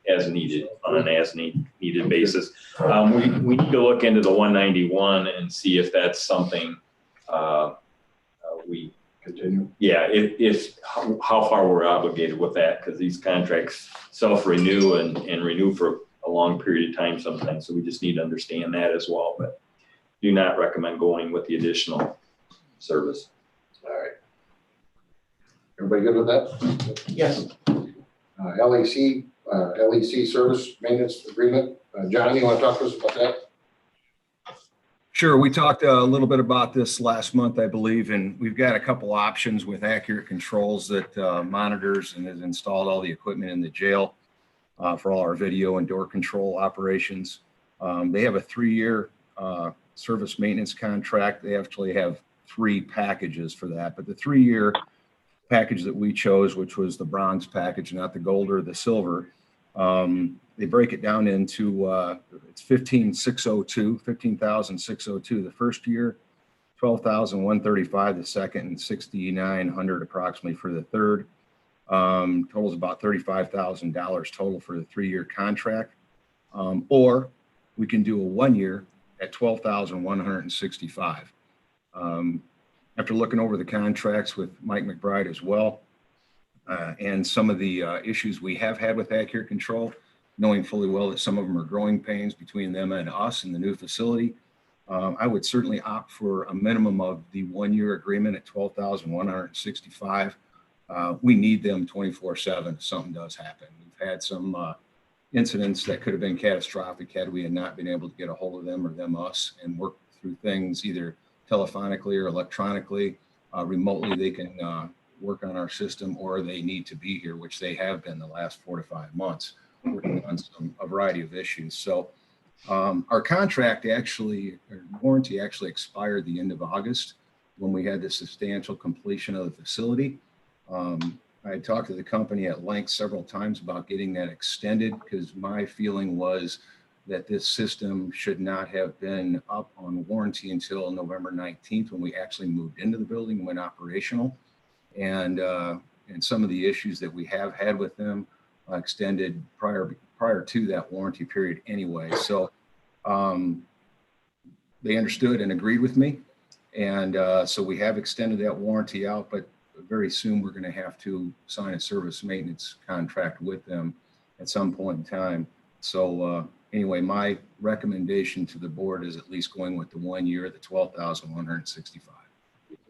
as needed on an needed basis. We need to look into the 191 and see if that's something we continue. Yeah, if how far we're obligated with that, because these contracts self-renew and renew for a long period of time sometimes. So we just need to understand that as well. But do not recommend going with the additional service. All right. Everybody good with that? Yes. LEC service maintenance agreement. John, you want to talk to us about that? Sure. We talked a little bit about this last month, I believe, and we've got a couple options with Accurate Controls that monitors and has installed all the equipment in the jail for all our video and door control operations. They have a 3-year service maintenance contract. They actually have 3 packages for that, but the 3-year package that we chose, which was the bronze package, not the gold or the silver, they break it down into it's $15,602 the first year, $12,135 the second, and $6,900 approximately for the third. Totals about $35,000 total for the 3-year contract. Or we can do a 1-year at $12,165. After looking over the contracts with Mike McBride as well, and some of the issues we have had with Accurate Control, knowing fully well that some of them are growing pains between them and us in the new facility, I would certainly opt for a minimum of the 1-year agreement at $12,165. We need them 24/7 if something does happen. We've had some incidents that could have been catastrophic had we had not been able to get a hold of them or them us and work through things either telephonically or electronically. Remotely, they can work on our system, or they need to be here, which they have been the last 4 to 5 months, working on a variety of issues. So our contract actually, or warranty actually expired the end of August when we had the substantial completion of the facility. I had talked to the company at length several times about getting that extended because my feeling was that this system should not have been up on warranty until November 19th when we actually moved into the building and went operational. And some of the issues that we have had with them extended prior to that warranty period anyway. So they understood and agreed with me. And so we have extended that warranty out, but very soon we're going to have to sign a service maintenance contract with them at some point in time. So anyway, my recommendation to the board is at least going with the 1 year, the $12,165.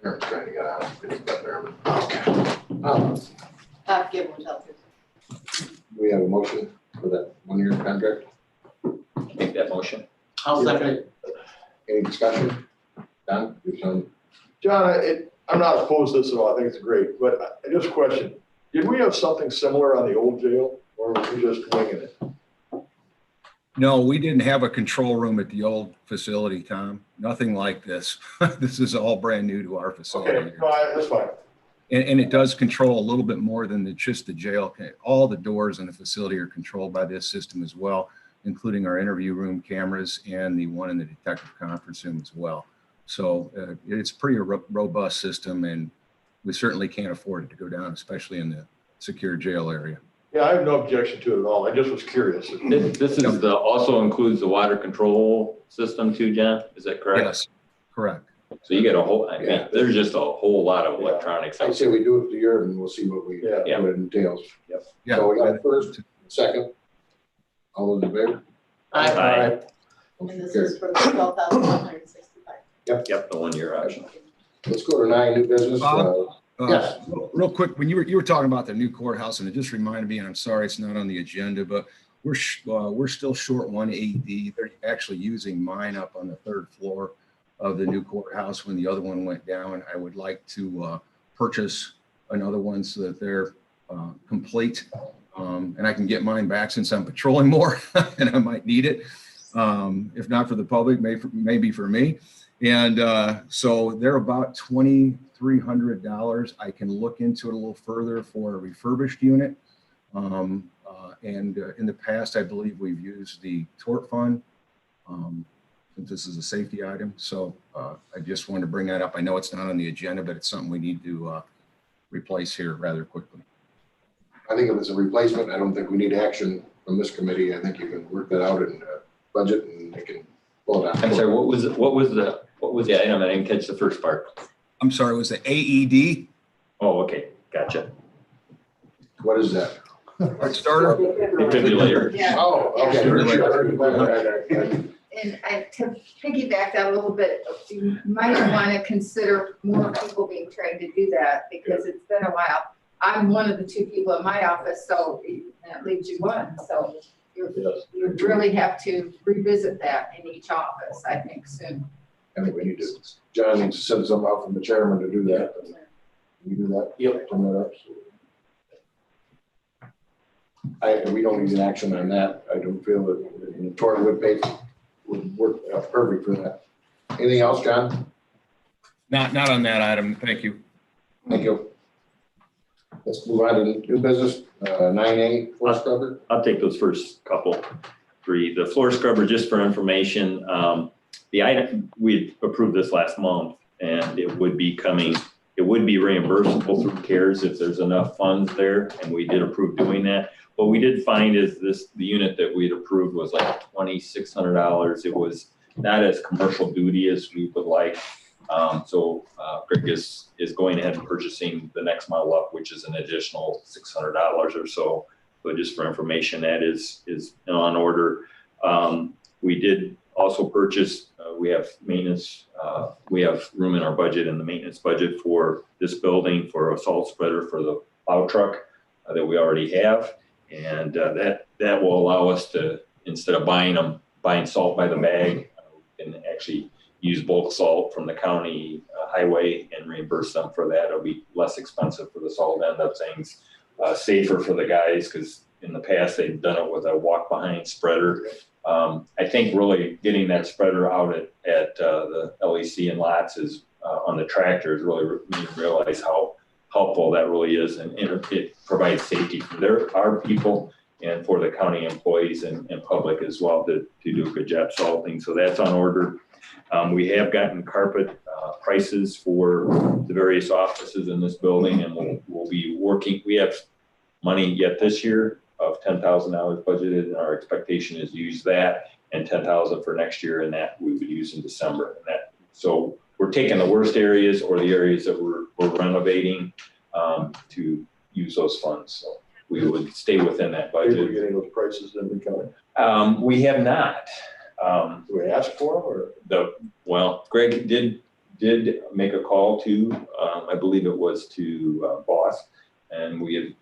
Aaron's trying to get out. Okay. Give them to We have a motion for that 1-year contract. Make that motion. I'll second it. Any discussion? Don, your son? John, I'm not opposed to this at all. I think it's great, but I just question, did we have something similar on the old jail or were we just winging it? No, we didn't have a control room at the old facility, Tom. Nothing like this. This is all brand new to our facility. Okay, fine, that's fine. And it does control a little bit more than just the jail. All the doors in the facility are controlled by this system as well, including our interview room cameras and the one in the detective conference room as well. So it's a pretty robust system, and we certainly can't afford it to go down, especially in the secure jail area. Yeah, I have no objection to it at all. I just was curious. This is also includes the water control system too, John? Is that correct? Yes, correct. So you get a whole, I mean, there's just a whole lot of electronics. I say we do it the year and we'll see what what it entails. Yep. Yeah. So we got first, second. All those in favor? Aye. And this is for the $12,165. Yep, the 1-year option. Let's go to 9, new business. Bob? Yes. Real quick, when you were talking about the new courthouse, and it just reminded me, and I'm sorry it's not on the agenda, but we're still short 1 AED. They're actually using mine up on the 3rd floor of the new courthouse when the other one went down. I would like to purchase another one so that they're complete, and I can get mine back since I'm patrolling more and I might need it. If not for the public, maybe for me. And so they're about $2,300. I can look into it a little further for a refurbished unit. And in the past, I believe we've used the tort fund since this is a safety item. So I just wanted to bring that up. I know it's not on the agenda, but it's something we need to replace here rather quickly. I think if it's a replacement, I don't think we need action from this committee. I think you can work that out in budget and they can pull it out. I'm sorry, what was the item? I didn't catch the first part. I'm sorry, it was the AED? Oh, okay, gotcha. What is that? Heart starter? Defibrillator. Yeah. Oh, okay. And to piggyback that a little bit, you might want to consider more people being trained to do that because it's been a while. I'm one of the 2 people in my office, so that leaves you 1. So you really have to revisit that in each office, I think, soon. I think we need to, John needs to send something out from the chairman to do that. Can you do that? Yep. Turn that up. We don't need an action on that. I don't feel that Tori would work perfect for that. Anything else, John? Not on that item. Thank you. Thank you. Let's move on to new business, 9A, floor scrubber. I'll take those first couple, 3. The floor scrubber, just for information, the item, we approved this last month. and it would be reimbursable through CARES if there's enough funds there, and we did approve doing that. What we did find is the unit that we'd approved was like $2,600. It was not as commercial duty as we would like. So Greg is going ahead and purchasing the next model up, which is an additional $600 or so. But just for information, that is on order. We did also purchase, we have maintenance, we have room in our budget, in the maintenance budget for this building, for a salt spreader for the plow truck that we already have. And that will allow us to, instead of buying salt by the bag, and actually use bulk salt from the county highway and reimburse them for that. It'll be less expensive for the salt end of things, safer for the guys, because in the past they've done it with a walk behind spreader. I think really getting that spreader out at the LEC and lots is on the tractor is really made me realize how helpful that really is, and it provides safety for our people and for the county employees and public as well to do a good job salting. So that's on order. We have gotten carpet prices for the various offices in this building, and we'll be working. We have money yet this year of $10,000 budgeted, and our expectation is to use that, and $10,000 for next year, and that we would use in December. So we're taking the worst areas or the areas that we're renovating to use those funds. So we would stay within that budget. Are we getting those prices in the county? We have not. Do we ask for them, or? Well, Greg did make a call to, I believe it was to Boss, and we had,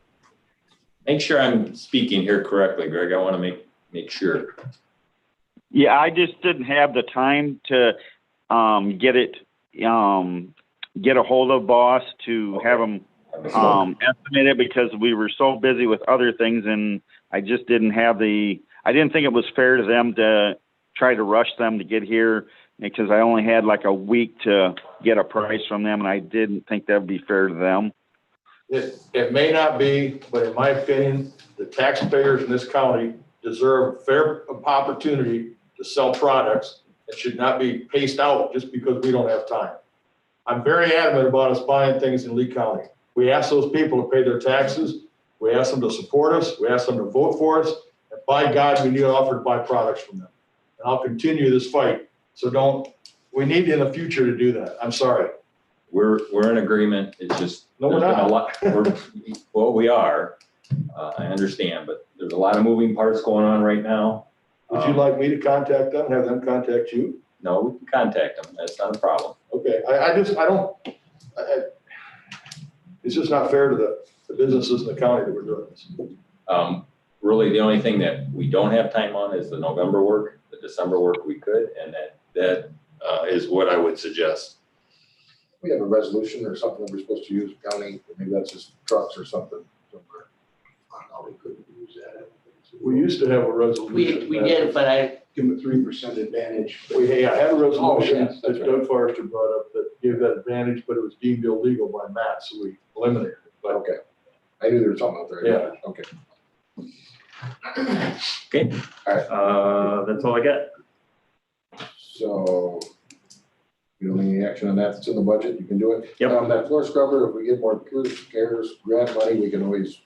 make sure I'm speaking here correctly, Greg. I want to make sure. Yeah, I just didn't have the time to get a hold of Boss to have him estimate it, because we were so busy with other things, and I just didn't have I didn't think it was fair to them to try to rush them to get here, because I only had like a week to get a price from them, and I didn't think that would be fair to them. It may not be, but in my opinion, the taxpayers in this county deserve a fair opportunity to sell products. It should not be paced out just because we don't have time. I'm very adamant about us buying things in Lee County. We ask those people to pay their taxes. We ask them to support us. We ask them to vote for us. And by God, we need to offer to buy products from them. And I'll continue this fight. So we need in the future to do that. I'm sorry. We're in agreement. It's just, no, we're not. A lot. Well, we are. I understand, but there's a lot of moving parts going on right now. Would you like me to contact them, have them contact you? No, we can contact them. That's not a problem. Okay, it's just not fair to the businesses in the county that we're doing this. Really, the only thing that we don't have time on is the November work. The December work we could, and that is what I would suggest. We have a resolution or something that we're supposed to use county, maybe that's just trucks or something. We couldn't use that. We used to have a resolution. We did, but I. Give them a 3% advantage. We had a resolution yes, that Doug Forrester brought up that gave that advantage, but it was deemed illegal by Matt, so we eliminated it. But okay, I knew there was something out there. Yeah. Okay. Okay. All right. That's all I got. So you don't need any action on that. It's in the budget. You can do it. Yep. That floor scrubber, if we get more CARES grant money, we can always.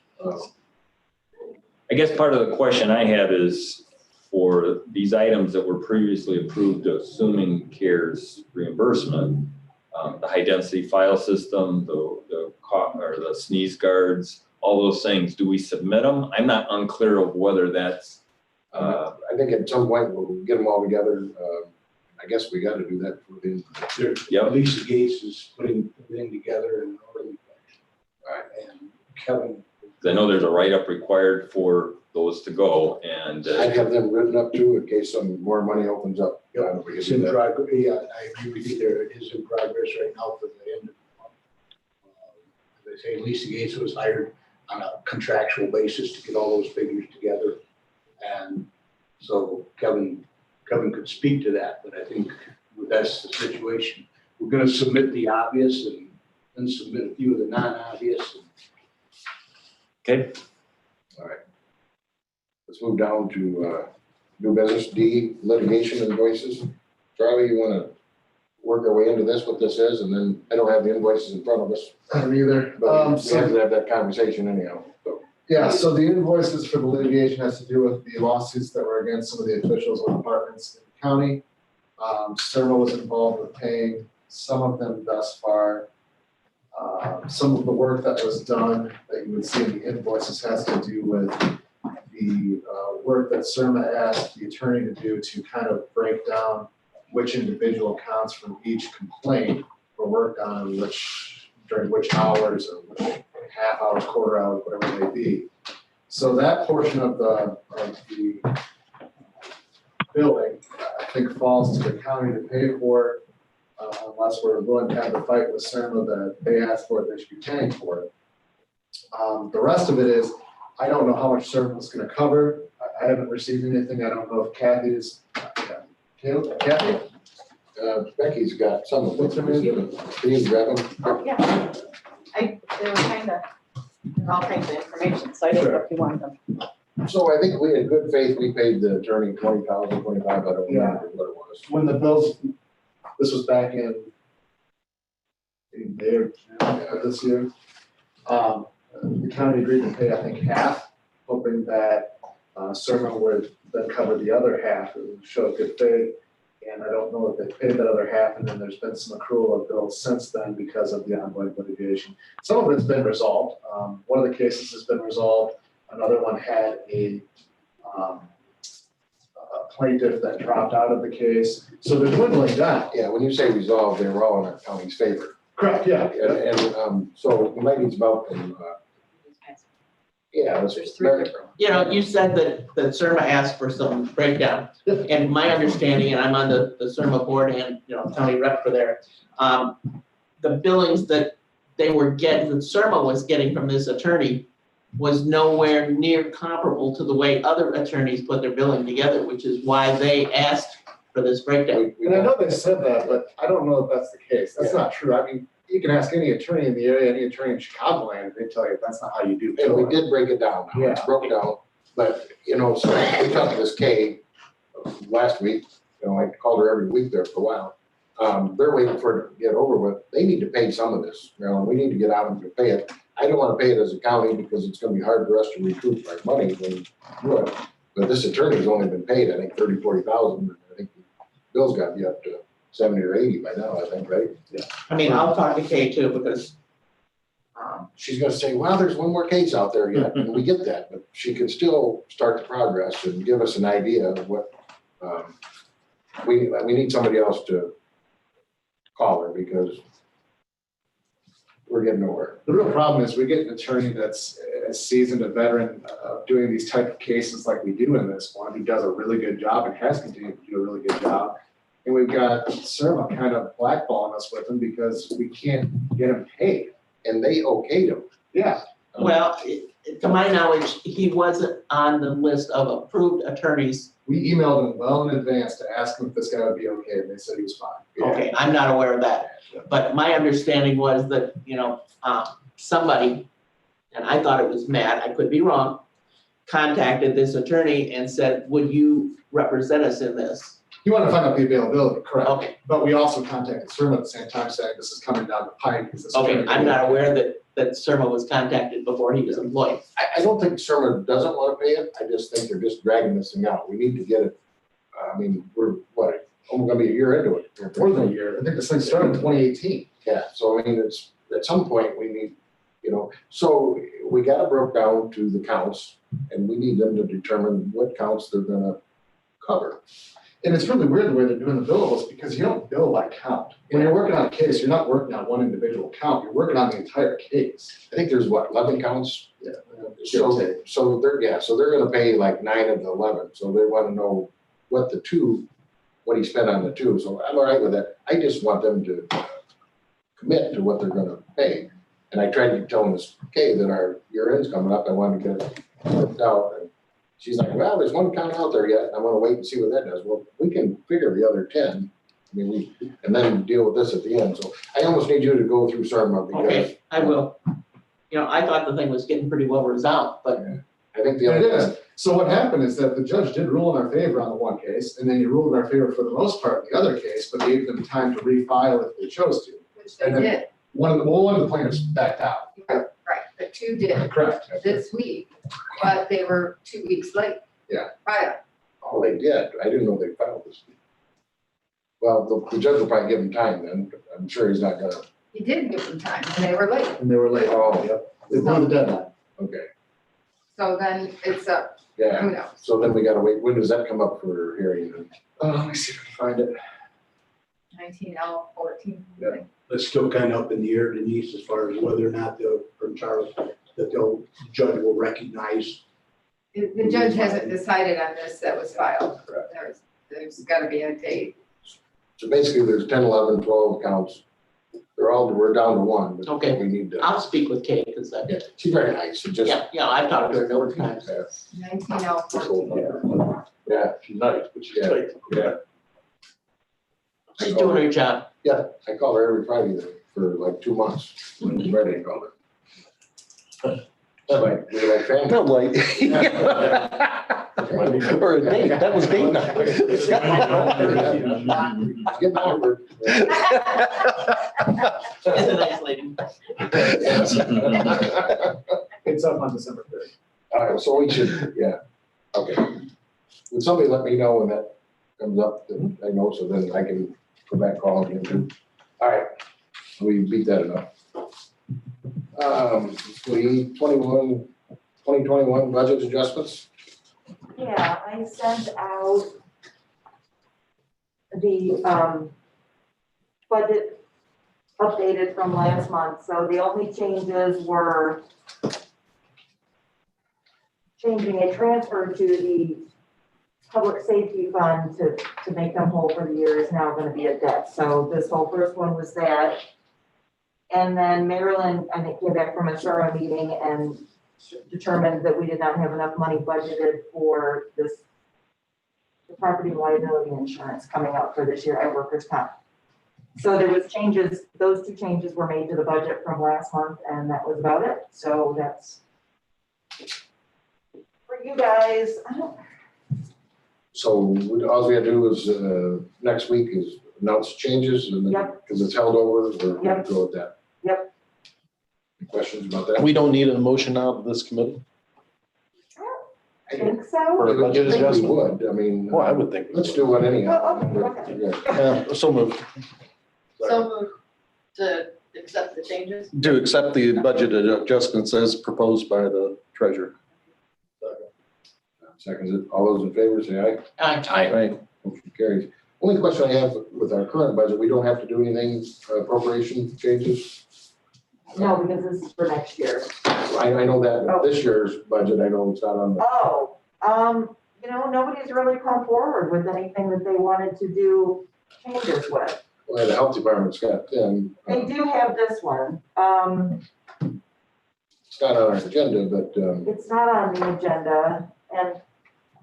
I guess part of the question I have is for these items that were previously approved, assuming CARES reimbursement, the high density file system, the sneeze guards, all those things, do we submit them? I'm not unclear of whether that's. I think at some point we'll get them all together. I guess we got to do that for the. Yep. Lisa Gates is putting everything together in an orderly fashion. Right. And Kevin. I know there's a write-up required for those to go, and I'd have them written up too in case some more money opens up. It's in progress. Yeah, I agree with you there. It is in progress right now for the end of the month. As I say, Lisa Gates was hired on a contractual basis to get all those figures together. And so Kevin could speak to that, but I think that's the situation. We're going to submit the obvious and then submit a few of the non-obvious. Okay. All right. Let's move down to new business D, litigation invoices. Charlie, you want to work our way into this, what this is, and then I don't have the invoices in front of us. I don't either. But we So- have to have that conversation anyhow, so. Yeah, so the invoices for the litigation has to do with the lawsuits that were against some of the officials or departments in the county. CERMA was involved with paying some of them thus far. Some of the work that was done that you would see in the invoices has to do with the work that CERMA asked the attorney to do to kind of break down which individual counts from each complaint were worked on, during which hours or which half hours, quarter hours, whatever it may be. So that portion of the billing, I think, falls to the county to pay for, unless we're willing to have the fight with CERMA that they asked for it, they should be paying for it. The rest of it is, I don't know how much CERMA is gonna cover. I haven't received anything. I don't know if Kathy's, Kathy? Becky's got some of it. What's her name? Can you grab them? Yeah, they were kind of, all kinds of information, so I didn't know if you wanted them. So I think we, in good faith, we paid the attorney 20,000, 25, I don't remember what it was. When the bills, this was back in May or June of this year. The county agreed to pay, I think, half, hoping that CERMA would then cover the other half and show good faith. And I don't know if they paid that other half, and then there's been some accrual of bills since then because of the ongoing litigation. Some of it's been resolved. One of the cases has been resolved. Another one had a plaintiff that dropped out of the case. So they're dwindling down. Yeah, when you say resolved, they were all in our county's favor. Correct, yeah. And so we might need about them, yeah, There's three different. You know, you said that CERMA asked for some breakdown. And my understanding, and I'm on the CERMA board and, you know, county rep for there, the billings that they were getting, that CERMA was getting from this attorney was nowhere near comparable to the way other attorneys put their billing together, which is why they asked for this breakdown. And I know they said that, but I don't know if that's the case. That's not true. I mean, you can ask any attorney in the area, any attorney in Chicagoland, they tell you that's not how you do and we billing. did break it down. Now. It's broke down, but, you know, so we talked to this Kay last week, you know, I called her every week there for a while. They're waiting for it to get over with. They need to pay some of this, you know, we need to get out and pay it. I don't want to pay it as a county because it's gonna be hard for us to recoup our money when we do it. But this attorney's only been paid, I think, 40,000. I think the bill's got to be up to 70 or 80 by now, I think, right? Yeah. I mean, I'll talk to Kay too, because she's gonna say, well, there's one more case out there yet, and we get that, but she can still start the progress and give us an idea of what, we need somebody else to call her because we're getting nowhere. The real problem is we get an attorney that's a seasoned, a veteran of doing these type of cases like we do in this one, who does a really good job and has continued to do a really good job. And we've got CERMA kind of blackballing us with them because we can't get him paid. And they okayed him. Yeah. well, to my knowledge, he wasn't on the list of approved attorneys. We emailed him well in advance to ask him if this guy would be okay, and they said he was fine. Okay, I'm not aware of that. But my understanding was that, you know, somebody, and I thought it was Matt, I could be wrong, contacted this attorney and said, would you represent us in this? You want to find out the availability, correct? Okay. But we also contacted CERMA at the same time saying this is coming down the pipe. Is this Okay, I'm not aware that CERMA was contacted before he was employed. I don't think CERMA doesn't want to pay it, I just think they're just dragging this thing out. We need to get it, I mean, we're, what, almost gonna be a year into it. More than a year. I think this thing started in 2018. Yeah, so I mean, it's, at some point, we need, you know, so we got it broke down to the counts, and we need them to determine what counts they're gonna cover. And it's really weird the way they're doing the billables because you don't bill by count. When you're working on a case, you're not working on one individual count, you're working on the entire case. I think there's what, 11 counts? Yeah. So they're gonna pay like 9 of the 11, so they wanna know what he spent on the 2, so I'm all right with that. I just want them to commit to what they're gonna pay. And I tried to tell Ms. Kay that our year end's coming up, I wanted to get it worked out, and she's like, well, there's one count out there yet, and I wanna wait and see what that does. Well, we can figure the other 10, I mean, and then deal with this at the end, so I almost need you to go through CERMA because. Okay, I will. You know, I thought the thing was getting pretty well resolved, but I think the It other. is. So what happened is that the judge did rule in our favor on the one case, and then he ruled in our favor for the most part in the other case, but gave them time to refile if they chose to. Which they And then did, one of the plaintiffs backed out. right, the two did Correct. this week, but they were 2 weeks late. Yeah. Right, Oh, they did. I didn't know they filed this. Well, the judge will probably give him time then. I'm sure he's not gonna. he did give them time, and they were late, And they were late. Oh, Yep. They blew the deadline. Okay, so then it's up, yeah. who knows? So then we gotta wait. When does that come up for hearing then? Let me see if I can find it. 19L14. Yeah. It's still kind of up in the air, Denise, as far as whether or not they'll, from Charles, that the judge will recognize. The judge hasn't decided on this that was filed. Correct. There's gotta be a date. So basically, there's 10, 11, 12 counts. We're down to one, but Okay. we need to. I'll speak with Kate, because I, Yeah, she's very nice. It just. yeah, I've talked to her a number of times. 19L14. Yeah, She's nice, but she's Yeah. tight. yeah. She's doing her job. Yeah, I call her every Friday then for like 2 months. Friday I call her. Like, we're like family. No, like. Or a date, that was date night. Getting awkward. She's a nice lady. It's up on December 3rd. All right, so we should, yeah, okay. Would somebody let me know when that comes up, then I know, so then I can go back calling him too. All right, we beat that enough. 2021 budget adjustments. Yeah, I sent out the budget updated from last month, so the only changes were changing a transfer to the public safety fund to make them whole for the year is now gonna be a debt, so this whole first one was that. And then Maryland, I think, came back from a SHRA meeting and determined that we did not have enough money budgeted for the property liability insurance coming up for this year at workers' comp. So there was changes, those two changes were made to the budget from last month, and that was about it. So that's for you guys. So all we gotta do is, next week is announce changes and then, because it's held over, we're gonna go with that. Yep. Any questions about that? We don't need a motion out of this committee I think so. for a budget I think we adjustment? would, I mean. Well, I would think. we Let's would. do one anyhow. Oh, okay. Yeah. Yeah, so moved. So moved to accept the changes? To accept the budget adjustments as proposed by the treasurer. Seconds it. All those in favor, say aye. Aye. Motion carries. Only question I have with our current budget, we don't have to do anything, appropriation changes? No, because this is for next year. I know that, but this year's budget, I know it's not on the. Oh, nobody's really come forward with anything that they wanted to do changes with. Well, the health department's got 10. They do have this one. It's not on our agenda, but, It's not on the agenda, and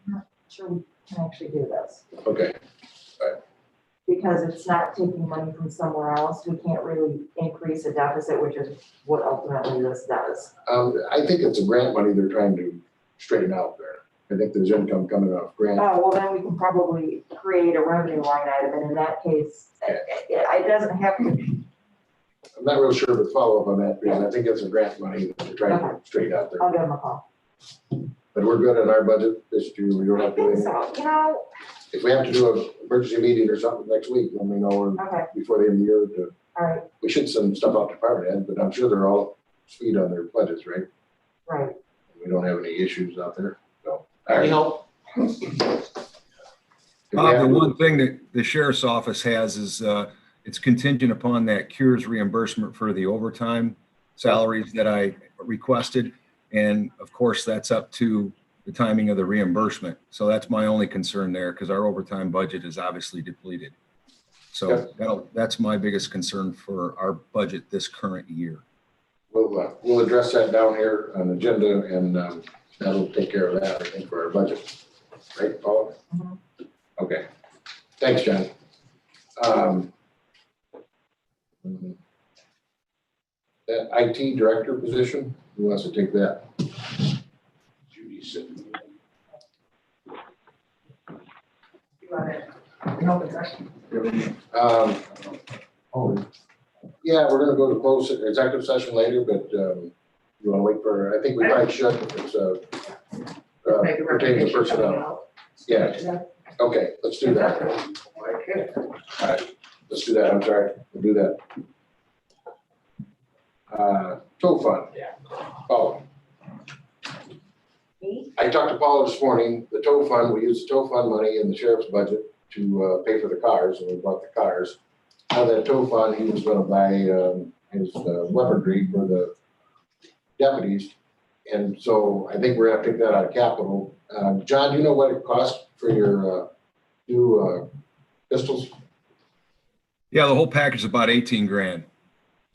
I'm not sure we can actually do this. okay. Because it's not taking money from somewhere else. We can't really increase a deficit, which is what ultimately this does. I think it's a grant money they're trying to straighten out there. I think there's income coming off grant. Oh, well, then we can probably create a revenue line item, and in that case, it doesn't have to. I'm not real sure, but follow up on that, because I think it's a grant money that they're trying to straighten out there. I'll give them a call. But we're good on our budget this year. We don't have to do anything. So, If we have to do an emergency meeting or something next week, let me know Okay. before the end of the year to. All right. We should send stuff out to department heads, but I'm sure they're all speed on their budgets, right? Right. We don't have any issues out there, so. I hope. Bob, the one thing that the sheriff's office has is, it's contingent upon that cures reimbursement for the overtime salaries that I requested. And of course, that's up to the timing of the reimbursement. So that's my only concern there, because our overtime budget is obviously depleted. So that's my biggest concern for our budget this current year. We'll address that down here on the agenda, and that'll take care of that, I think, for our budget. Right, Paul? Okay. Thanks, John. That IT director position, who wants to take that? Judy's Yeah, we're gonna go to close executive session later, but, you wanna wait for, I think we probably should if it's, pertaining to personnel. Yeah, okay, let's do that. All right, let's do that, I'm sorry, we'll do that. Tow fund. Paula. I talked to Paula this morning, the tow fund, we use the tow fund money in the sheriff's budget to pay for the cars, and we bought the cars. Out of that tow fund, he was gonna buy his weaponry for the deputies. And so I think we're gonna take that out of capital. John, do you know what it costs for your new pistols? Yeah, the whole package is about 18 grand.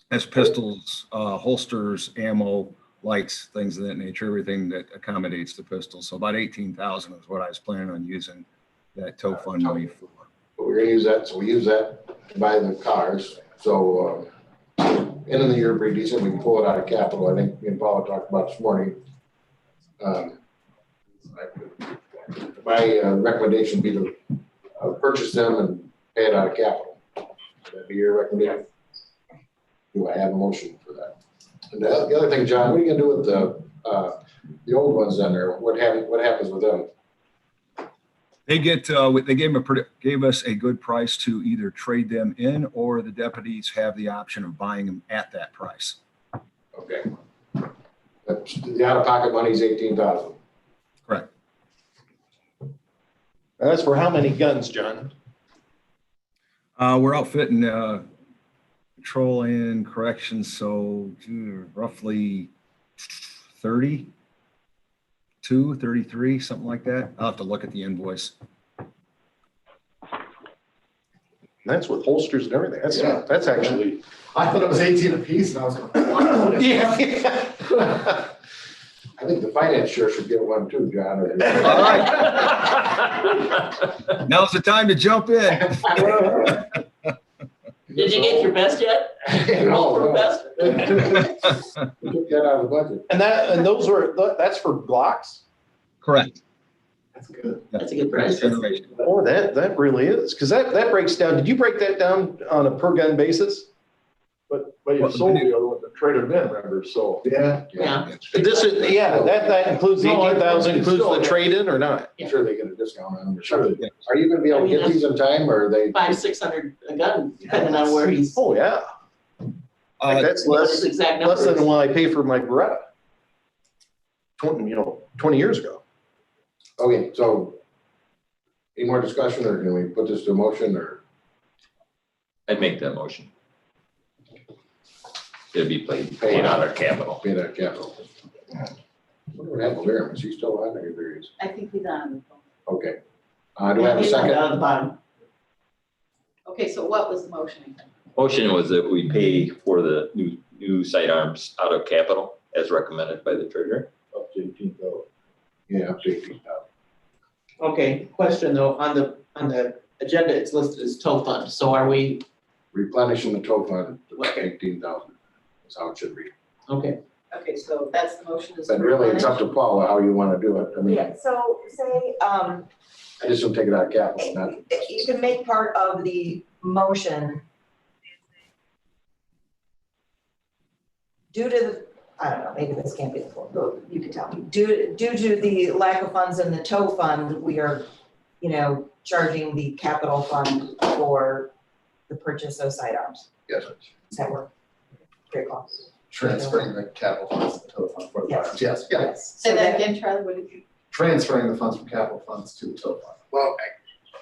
That's pistols, holsters, ammo, lights, things of that nature, everything that accommodates the pistol. So about 18,000 is what I was planning on using that tow fund money for. But we're gonna use that, so we use that to buy the cars. So end of the year, pretty decent, we can pull it out of capital. I think me and Paula talked about this morning. My recommendation would be to purchase them and pay it out of capital. That'd be your recommendation. Do I have a motion for that? And the other thing, John, what are you gonna do with the old ones down there? What happens with them? They gave us a good price to either trade them in, or the deputies have the option of buying them at that price. Okay. The out-of-pocket money is 18,000. Correct. That's for how many guns, John? We're outfitting patrol and corrections, so roughly 32, 33, something like that. I'll have to look at the invoice. That's with holsters and everything. Yeah. That's actually. I thought it was 18 apiece and I was going. Yeah. I think the finance sheriff should get one too, John. All right. Now's the time to jump in. Did you get your best yet? Roll for best? We took that out of the budget. And that's for Glocks? Correct. That's good. That's a good price. Oh, that really is, because that breaks down. Did you break that down on a per gun basis? But you sold the other one, the traded in, remember, so. Yeah. Yeah. This is, that includes the No, 18,000, it's includes the still- trade-in or not? I'm sure they get a discount on them. Sure. Are you gonna be able to get these in time, or are they? 500-600 a gun, depending on where he's. Oh, yeah. That's Those exact less than numbers. what I pay for my Beretta. 20 years ago. Okay, so any more discussion, or can we put this to a motion, or? I'd make that motion. It'd be paid out of capital. Paid out of capital. What would happen to Larry? Is he still on there? There he is. I think he's on. Okay. Do I have a He's second? down at the bottom. Okay, so what was the motion again? Motion was that we pay for the new sidearms out of capital as recommended by the treasurer. Up to 18,000. Yeah, up to 18,000. Okay, question though, on the agenda, it's listed as tow fund, so are we, Replenishing the tow fund to 18,000. That's how it should read. okay, Okay, so that's the motion is. But really, it's up to Paula how you wanna do it. I mean, Yeah, so say, I just don't take it out of capital, not. you can make part of the motion due to the, I don't know, maybe this can't be the full, but you can tell me. Due to the lack of funds in the tow fund, we are, charging the capital fund for the purchase of sidearms. Yes. Does that work? Very close. Transferring the capital funds to the tow fund for the Yes. firearms. Yes, yeah. Yes. Say So that that, again, Charlie, what did you? Transferring the funds from capital funds to the tow fund. Well,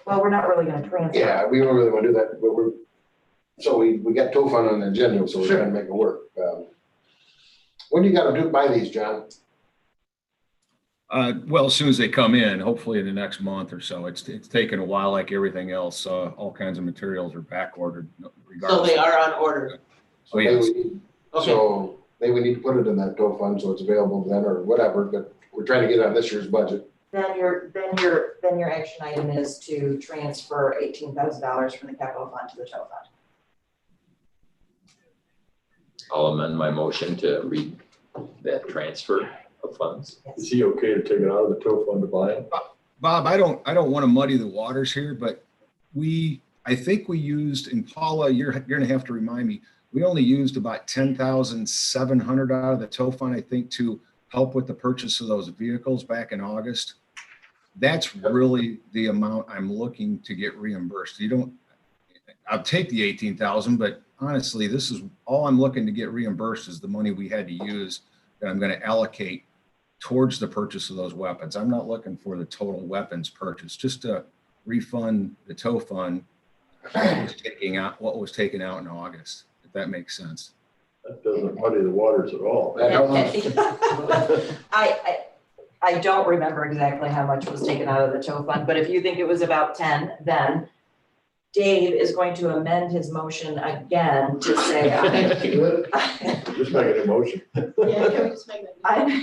well, we're not really gonna transfer. yeah, we don't really wanna do that, but so we got tow fund on the agenda, so we're Sure. trying to make it work. When do you gotta buy these, John? Well, as soon as they come in, hopefully in the next month or so. It's taken a while, like everything else. All kinds of materials are back ordered so regardless. they are on order, So yes. So maybe we need to put it in that tow fund so it's available then or whatever, but we're trying to get on this year's budget. Then your action item is to transfer $18,000 from the capital fund to the tow fund. I'll amend my motion to read that transfer of funds. Is he okay to take it out of the tow fund to buy it? Bob, I don't want to muddy the waters here, but I think we used, and Paula, you're gonna have to remind me, we only used about 10,700 out of the tow fund, I think, to help with the purchase of those vehicles back in August. That's really the amount I'm looking to get reimbursed. I'll take the 18,000, but honestly, this is all I'm looking to get reimbursed is the money we had to use that I'm going to allocate towards the purchase of those weapons. I'm not looking for the total weapons purchase, just to refund the tow fund what was taken out in August, if that makes sense. That doesn't muddy the waters at all. I don't remember exactly how much was taken out of the tow fund, but if you think it was about 10, then Dave is going to amend his motion again to say, Just make an motion. Yeah, can we just make that?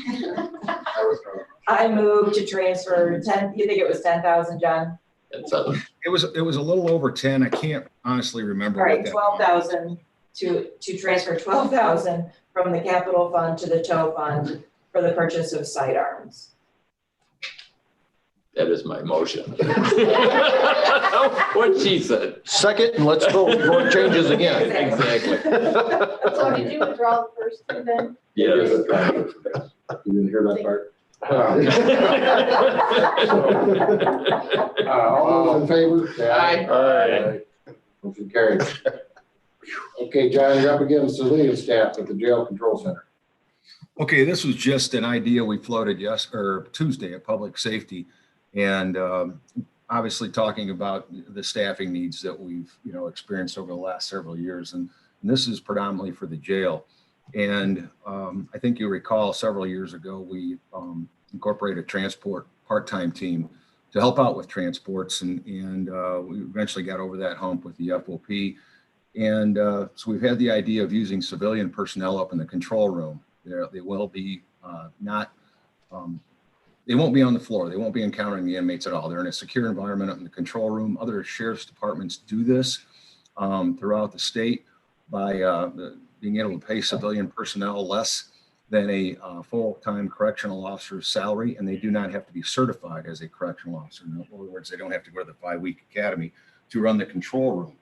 I move to transfer 10, you think it was 10,000, John? It was a little over 10. I can't honestly remember. All what right, that 12,000 to transfer 12,000 from the capital fund to the tow fund for the purchase of sidearms. That is my motion. What she said. Second, and let's vote before it changes again. Exactly. So did you withdraw the first two then? Yes. You didn't hear that part? All those in favor? Say aye. Aye. Motion carried. Okay, John, you're up against civilian staff at the jail control center. Okay, this was just an idea we floated Tuesday at Public Safety, and obviously talking about the staffing needs that we've experienced over the last several years, and this is predominantly for the jail. And I think you recall several years ago we incorporated a transport part-time team to help out with transports, and we eventually got over that hump with the FOP. And so we've had the idea of using civilian personnel up in the control room. They will be they won't be on the floor. They won't be encountering the inmates at all. They're in a secure environment up in the control room. Other sheriff's departments do this throughout the state by being able to pay civilian personnel less than a full-time correctional officer's salary, and they do not have to be certified as a correctional officer. In other words, they don't have to go to the 5-week academy to run the control room.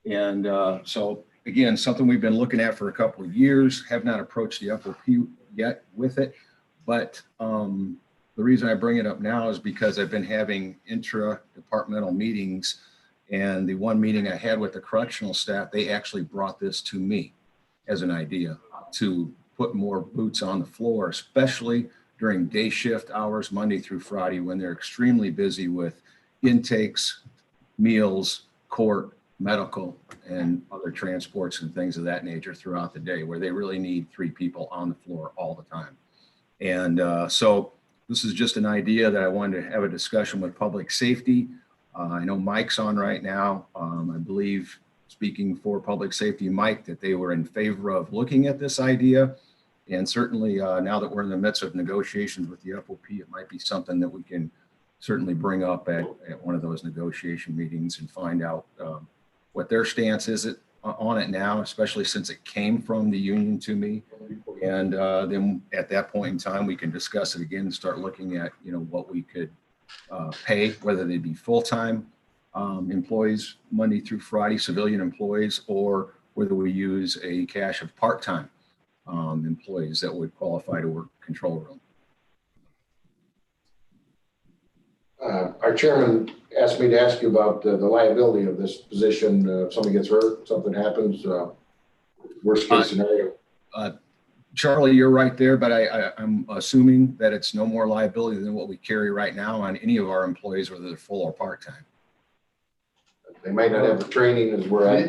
And so again, something we've been looking at for a couple of years, have not approached the FOP yet with it. But the reason I bring it up now is because I've been having intra-departmental meetings, and the one meeting I had with the correctional staff, they actually brought this to me as an idea to put more boots on the floor, especially during day shift hours, Monday through Friday, when they're extremely busy with intakes, meals, court, medical, and other transports and things of that nature throughout the day, where they really need 3 people on the floor all the time. And so this is just an idea that I wanted to have a discussion with public safety. I know Mike's on right now. I believe, speaking for public safety, Mike, that they were in favor of looking at this idea. And certainly now that we're in the midst of negotiations with the FOP, it might be something that we can certainly bring up at one of those negotiation meetings and find out what their stance is on it now, especially since it came from the union to me. And then at that point in time, we can discuss it again and start looking at, what we could pay, whether they be full-time employees, Monday through Friday, civilian employees, or whether we use a cache of part-time employees that would qualify to work control room. Our chairman asked me to ask you about the liability of this position. If somebody gets hurt, something happens, worst case scenario. Charlie, you're right there, but I'm assuming that it's no more liability than what we carry right now on any of our employees, whether they're full or part-time. They might not have the training as where I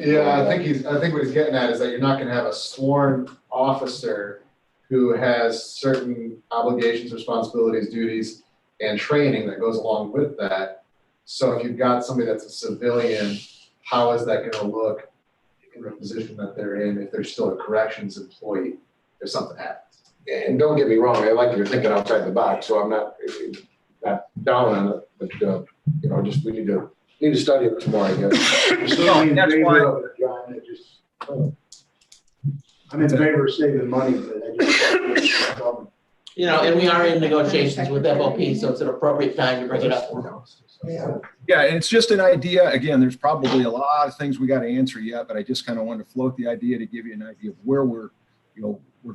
think what he's getting at is that you're not gonna have a sworn officer who has certain obligations, responsibilities, duties, and training that goes along with that. So if you've got somebody that's a civilian, how is that gonna look in the position that they're in if they're still a corrections employee if something happens? And don't get me wrong, I like you're thinking outside the box, so I'm not down on it, but just we need to study it some more, I guess. That's why, John, I'm in favor of saving money, but I just. And we are in negotiations with FOP, so it's an appropriate time to bring it up. Yeah, and it's just an idea. Again, there's probably a lot of things we got to answer yet, but I just kind of wanted to float the idea to give you an idea of where we're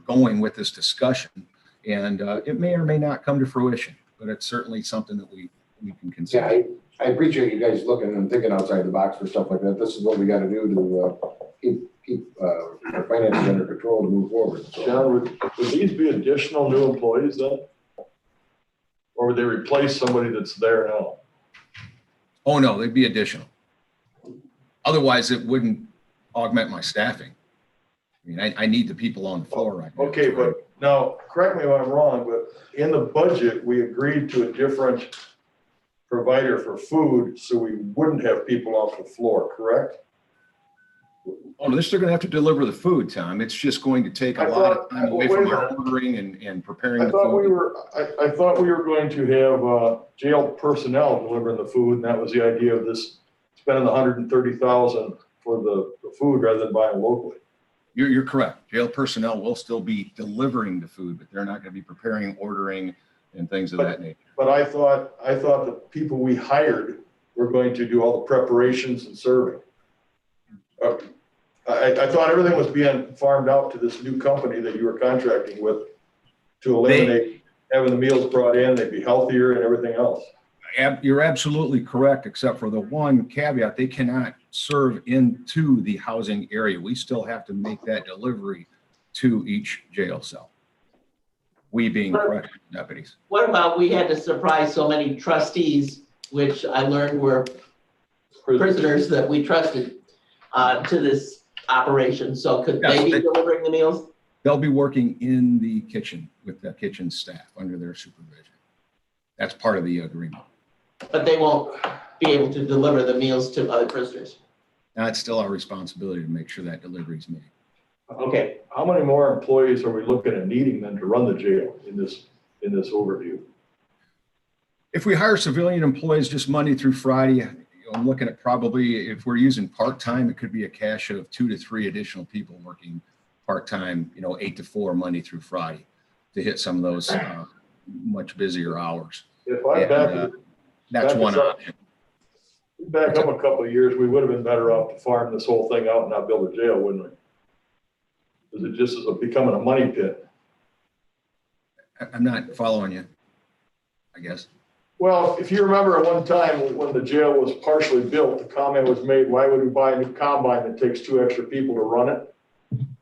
going with this discussion. And it may or may not come to fruition, but it's certainly something that we can consider. Yeah, I appreciate you guys looking and thinking outside the box for stuff like that. This is what we got to do to keep our finances under control to move forward. So. John, would these be additional new employees then? Or would they replace somebody that's there now? Oh, no, they'd be additional. Otherwise, it wouldn't augment my staffing. I mean, I need the people on the floor right now. Okay, but now, correct me if I'm wrong, but in the budget, we agreed to a different provider for food, so we wouldn't have people off the floor, correct? Oh, they're still going to have to deliver the food, Tom. It's just going to take a lot of time away from our ordering and preparing the food. I thought we were going to have jail personnel delivering the food, and that was the idea of this, spending the $130,000 for the food rather than buying locally. You're correct. Jail personnel will still be delivering the food, but they're not going to be preparing, ordering, and things of that nature. But I thought the people we hired were going to do all the preparations and serving. I thought everything was being farmed out to this new company that you were contracting with to eliminate having the meals brought in, they'd be healthier and everything else. You're absolutely correct, except for the one caveat, they cannot serve into the housing area. We still have to make that delivery to each jail cell. We being correctional deputies. What about, we had to surprise so many trustees, which I learned were prisoners that we trusted to this operation. So could they be delivering the meals? They'll be working in the kitchen with the kitchen staff under their supervision. That's part of the agreement. But they won't be able to deliver the meals to other prisoners. That's still our responsibility to make sure that delivery is made. Okay. How many more employees are we looking at needing then to run the jail in this overview? If we hire civilian employees just Monday through Friday, I'm looking at probably, if we're using part-time, it could be a cache of 2 to 3 additional people working part-time, 8 to 4 Monday through Friday to hit some of those much busier hours. If I that's one option. Back up a couple of years, we would have been better off to farm this whole thing out and not build a jail, wouldn't we? Because it just is becoming a money pit. I'm not following you, I guess. Well, if you remember at one time when the jail was partially built, the comment was made, why would we buy a new combine that takes 2 extra people to run it?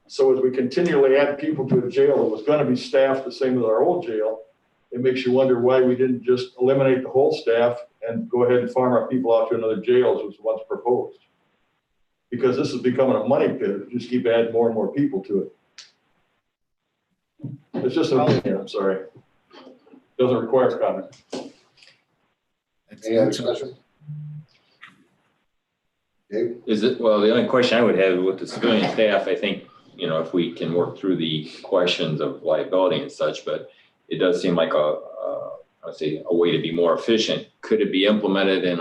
So as we continually add people to a jail that was going to be staffed the same as our old jail, it makes you wonder why we didn't just eliminate the whole staff and go ahead and farm our people out to another jail as was once proposed. Because this is becoming a money pit, just keep adding more and more people to it. It's just an opinion, I'm sorry. Doesn't require comment. Any other discussion? Dave? Well, the only question I would have with the civilian staff, I think, if we can work through the questions of liability and such, but it does seem like a way to be more efficient. Could it be implemented in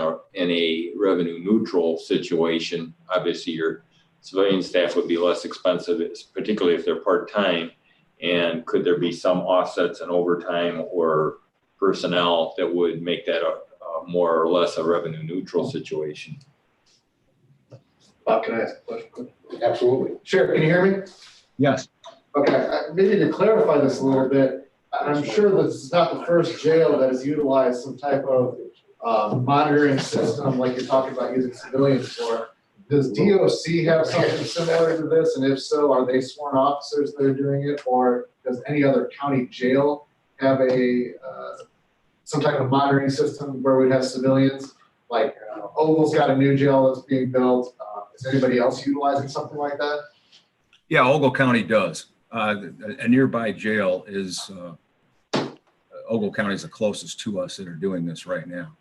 a revenue neutral situation? Obviously, your civilian staff would be less expensive, particularly if they're part-time. And could there be some offsets in overtime or personnel that would make that a more or less a revenue neutral situation? Bob, can I ask a question? Absolutely. Sure, can you hear me? Yes. Okay, maybe to clarify this a little bit, I'm sure this is not the first jail that has utilized some type of monitoring system like you're talking about using civilians for. Does DOC have something similar to this? And if so, are they sworn officers that are doing it? Or does any other county jail have some type of monitoring system where we have civilians? Like Oval's got a new jail that's being built. Is anybody else utilizing something like that? Yeah, Ogle County does. A nearby jail is, Ogle County is the closest to us that are doing this right now.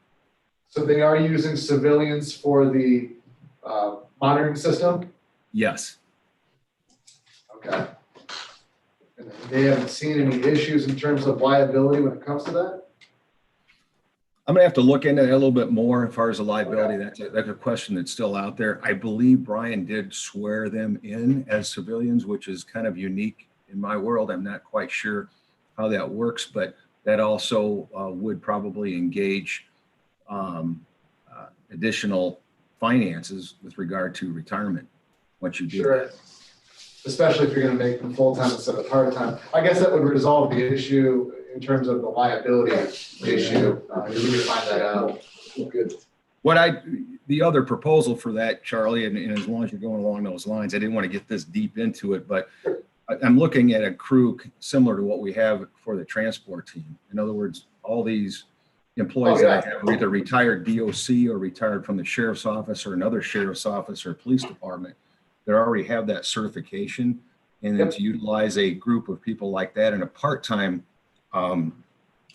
So they are using civilians for the monitoring system? Yes. Okay. And they haven't seen any issues in terms of liability when it comes to that? I'm gonna have to look into that a little bit more as far as the liability. That's a question that's still out there. I believe Brian did swear them in as civilians, which is kind of unique in my world. I'm not quite sure how that works, but that also would probably engage additional finances with regard to retirement, once you do Sure. that. Especially if you're gonna make them full-time instead of part-time. I guess that would resolve the issue in terms of the liability issue. You need to find that out. Good. The other proposal for that, Charlie, and as long as you're going along those lines, I didn't want to get this deep into it, but I'm looking at a crew similar to what we have for the transport team. In other words, all these employees that I have are either retired DOC or retired from the sheriff's office or another sheriff's office or police department. They already have that certification, and then to utilize a group of people like that in a part-time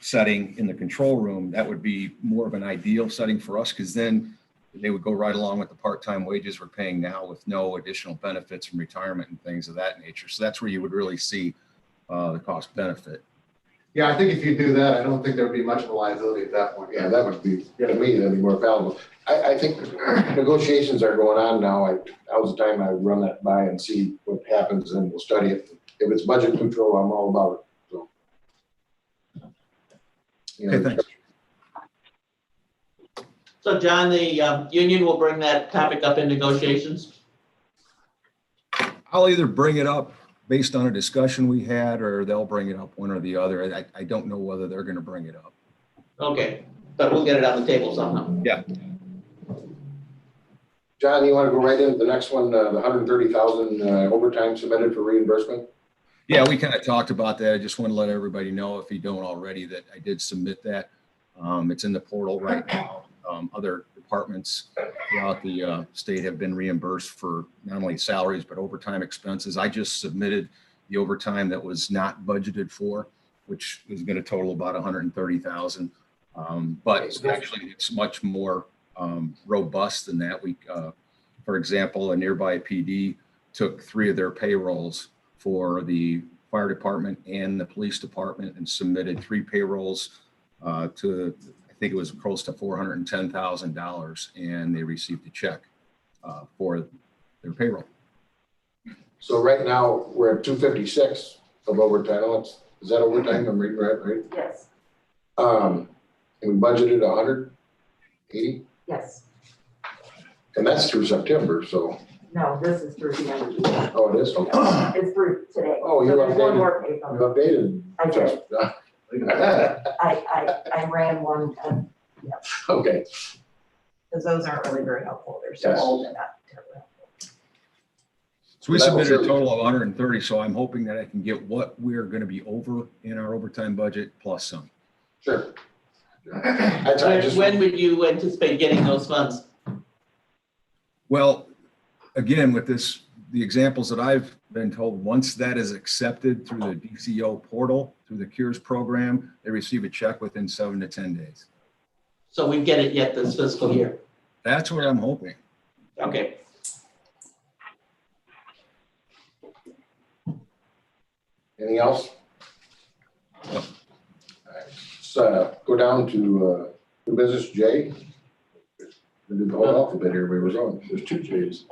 setting in the control room, that would be more of an ideal setting for us, because then they would go right along with the part-time wages we're paying now with no additional benefits from retirement and things of that nature. So that's where you would really see the cost benefit. Yeah, I think if you do that, I don't think there would be much of a liability at that point. Yeah, that would be, to me, that'd be more valuable. I think negotiations are going on now. Now's the time I run that by and see what happens, and we'll study it. If it's budget neutral, I'm all about it, so. You know, Okay, thanks. So John, the union will bring that topic up in negotiations? I'll either bring it up based on a discussion we had, or they'll bring it up, one or the other. I don't know whether they're going to bring it up. Okay, but we'll get it on the table somehow. Yeah. John, you want to go right into the next one, the 130,000 overtime submitted for reimbursement? Yeah, we kind of talked about that. I just want to let everybody know, if you don't already, that I did submit that. It's in the portal right now. Other departments throughout the state have been reimbursed for not only salaries, but overtime expenses. I just submitted the overtime that was not budgeted for, which is going to total about 130,000. But actually it's much more robust than that. For example, a nearby PD took 3 of their payrolls for the fire department and the police department and submitted 3 payrolls to, I think it was close to $410,000, and they received a check for their payroll. So right now, we're at 256 of overtime. Is that overtime? I'm reading right? Yes, And we budgeted 180, yes. and that's through September, so. No, this is through the end of the year. Oh, it is? Okay. It's through today. Oh, you So there's one updated. more You paper. updated. I did. Look at that. I ran one, Okay. because those aren't really very helpful. They're so Yes. old and not terribly helpful. So we That will submitted a surely- total of 130, so I'm hoping that I can get what we're going to be over in our overtime budget plus some. Sure. I just, When would you anticipate getting those funds? Well, again, with this, the examples that I've been told, once that is accepted through the DCO portal, through the CURES program, they receive a check within 7 to 10 days. So we get it yet this fiscal year? That's what I'm hoping. Okay. anything else? All right, let's go down to new business J. We did the whole alphabet here, we were on. There's 2 J's.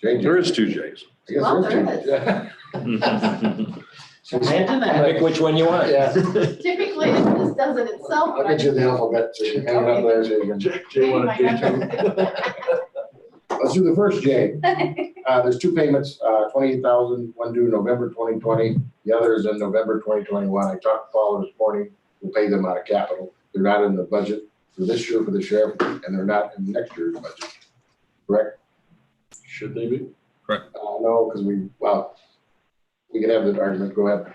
J. There is 2 J's. I guess Well, there's there 2 J's. Imagine that. Pick which one you want. Yeah, Typically, this does it itself. I'll get you the alphabet, so you can hang it up there, so you can. J1 and J2. Let's do the first J. There's 2 payments, 28,000, one due November 2020, the other is in November 2021. I talked to Paul this morning, we'll pay them out of capital. They're not in the budget for this year for the sheriff, and they're not in next year's budget, correct? Should they be? No, because we can have the argument, go ahead.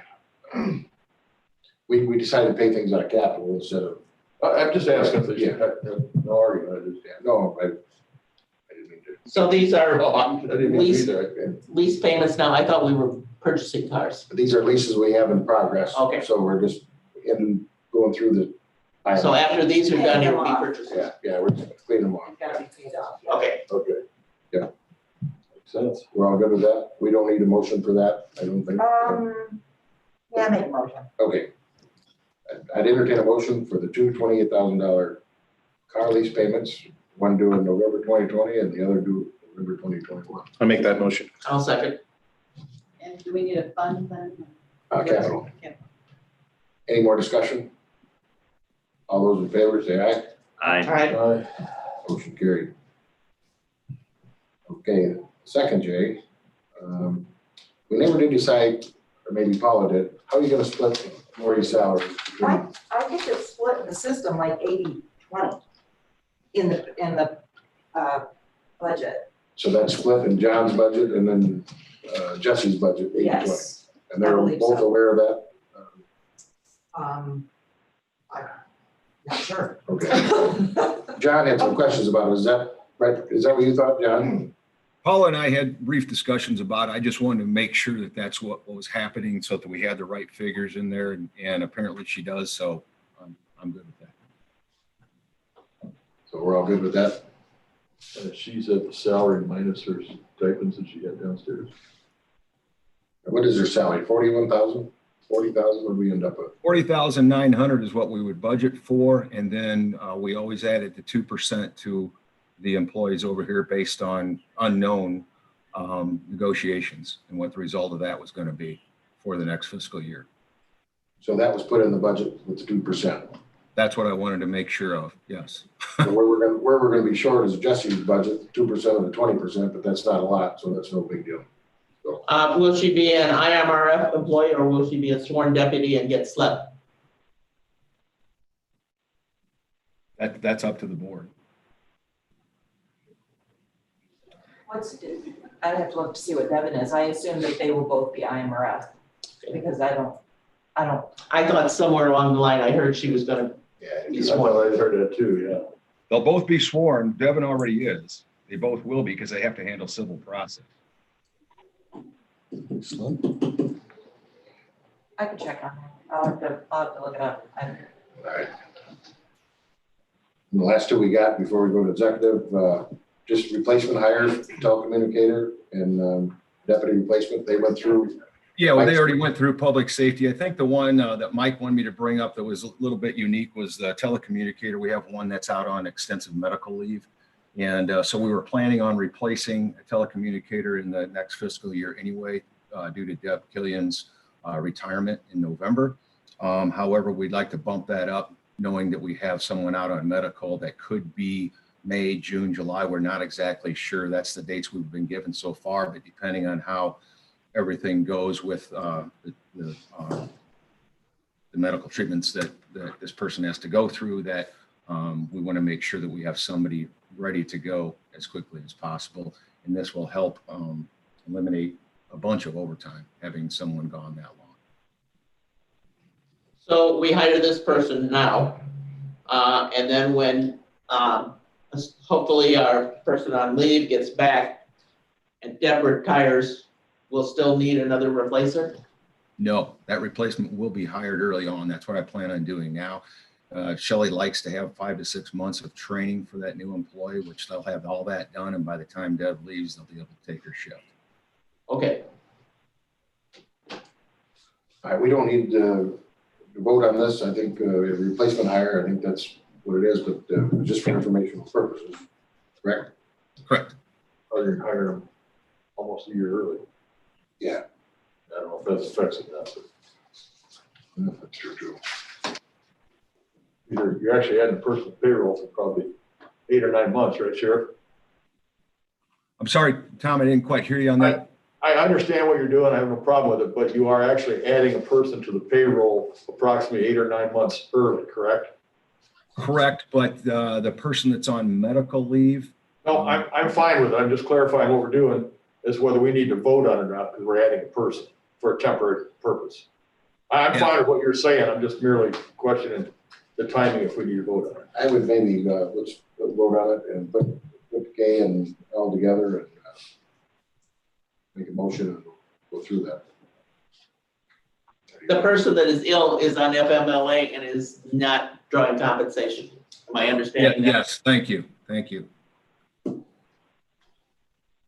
We decided to pay things out of capital instead of. I'm just asking if they Yeah. no argument, I just. No, I didn't mean to. So these are I didn't mean to lease, either. lease payments now. I thought we were purchasing cars. These are leases we have in progress. Okay. So we're just going through the. So after these are done, you'll be Pay them off. purchasing. Yeah, we're cleaning them off. Gotta be paid off. Okay. Okay, yeah. Makes sense. We're all good with that? We don't need a motion for that, I don't think. Yeah, make a motion. Okay. I'd entertain a motion for the 2 $28,000 car lease payments, one due in November 2020 and the other due November 2021. I make that motion. I'll second. And do we need a fund then? Capital. Any more discussion? All those in favor say aye. Aye. All right. Motion carried. Okay, second, Jay. We never did decide, or maybe Paula did, how are you gonna split Lori's salary? I think it's split in the system like 80-20 in the budget. So that's split in John's budget and then Jesse's budget, 80-20. Yes. And they're I believe both so. aware of that? I'm not sure. Okay. John had some questions about it. Is that right? Is that what you thought, John? Paula and I had brief discussions about it. I just wanted to make sure that that's what was happening so that we had the right figures in there, and apparently she does, so I'm good with that. So we're all good with that? And she's at the salary minus her stipends that she had downstairs. What is her salary? 41,000? 40,000? What do we end up with? 40,900 is what we would budget for, and then we always added the 2% to the employees over here based on unknown negotiations and what the result of that was going to be for the next fiscal year. So that was put in the budget with the 2%. That's what I wanted to make sure of, yes. So where we're gonna be short is Jesse's budget, 2% of the 20%, but that's not a lot, so that's no big deal. So, Will she be an IMRF employee or will she be a sworn deputy and get slept? That's up to the board. I'd have to look to see what Devin is. I assume that they will both be IMRF because I don't. I thought somewhere along the line, I heard she was gonna be I sworn. thought I heard that too, yeah. They'll both be sworn. Devin already is. They both will be because they have to handle civil process. Excellent. I can check on it. I'll have to look it up. All right. And the last two we got before we go to executive, just replacement hire, telecommunicator and deputy replacement. They went through. Yeah, well, they already went through public safety. I think the one that Mike wanted me to bring up that was a little bit unique was the telecommunicator. We have one that's out on extensive medical leave. And so we were planning on replacing a telecommunicator in the next fiscal year anyway, due to Deb Killian's retirement in November. However, we'd like to bump that up, knowing that we have someone out on medical that could be May, June, July. We're not exactly sure. That's the dates we've been given so far, but depending on how everything goes with the medical treatments that this person has to go through, that we want to make sure that we have somebody ready to go as quickly as possible. And this will help eliminate a bunch of overtime, having someone gone that long. So we hire this person now, and then when hopefully our person on leave gets back and Deb retires, we'll still need another replacer? No, that replacement will be hired early on. That's what I plan on doing now. Shelley likes to have 5 to 6 months of training for that new employee, which they'll have all that done. And by the time Deb leaves, they'll be able to take her shift. Okay. All right, we don't need to vote on this. I think replacement hire, I think that's what it is, but just for informational purposes, correct? Correct. Or you hire them almost a year early. Yeah. I don't know if that affects it or not, but that's true too. You're actually adding a personal payroll for probably 8 or 9 months, right, Sheriff? I'm sorry, Tom, I didn't quite hear you on that. I understand what you're doing. I have no problem with it, but you are actually adding a person to the payroll approximately 8 or 9 months early, correct? Correct, but the person that's on medical leave. No, I'm fine with it. I'm just clarifying what we're doing is whether we need to vote on it or not, because we're adding a person for a temporary purpose. I'm fine with what you're saying. I'm just merely questioning the timing if we need to vote on it. I would maybe, let's vote on it and put Kay and all together and make a motion and go through that. The person that is ill is on FMLA and is not drawing compensation. Am I understanding that? Yes, thank you. Thank you.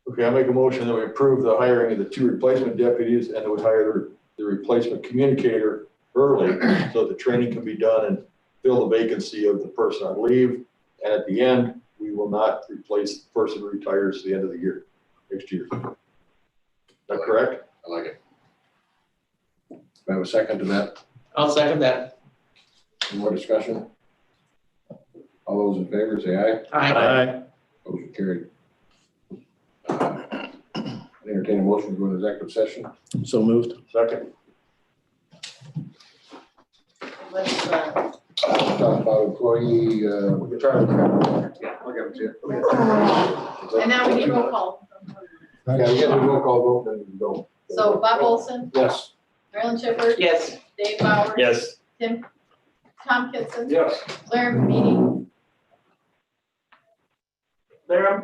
Okay, I make a motion that we approve the hiring of the 2 replacement deputies and that we hire the replacement communicator early so the training can be done and fill the vacancy of the person on leave. And at the end, we will not replace the person who retires at the end of the year, next year. Is that correct? I like it. Do I have a second to that? I'll second that. Any more discussion? All those in favor, say aye. Aye. Motion carried. Entertain a motion to go into executive session. So moved. Second. Let's, Talk about employee, we're trying to. Yeah, I'll give it to you. and now we need roll call. Yeah, we get a roll call vote, then we can go. So Bob Olson, Yes. Marilyn Shippers. Yes. Dave Bauer. Yes. Tom Kitson. Yes. Larry Meany. Larry,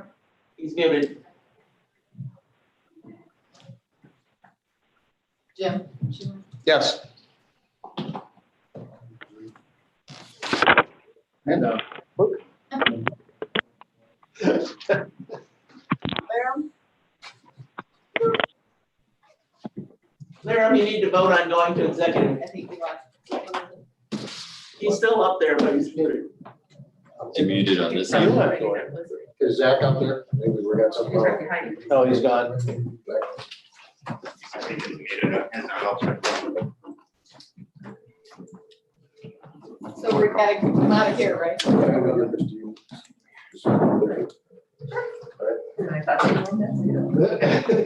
he's muted. Jim. Yes. And, Larry, you need to vote on going to executive. I think we lost. He's still up there, but he's muted. It's muted on this You end. left, Lori. Is Zach up there? Maybe we got something. Oh, he's gone. So we're gotta come out of here, right? Yeah, I'm gonna give this to you.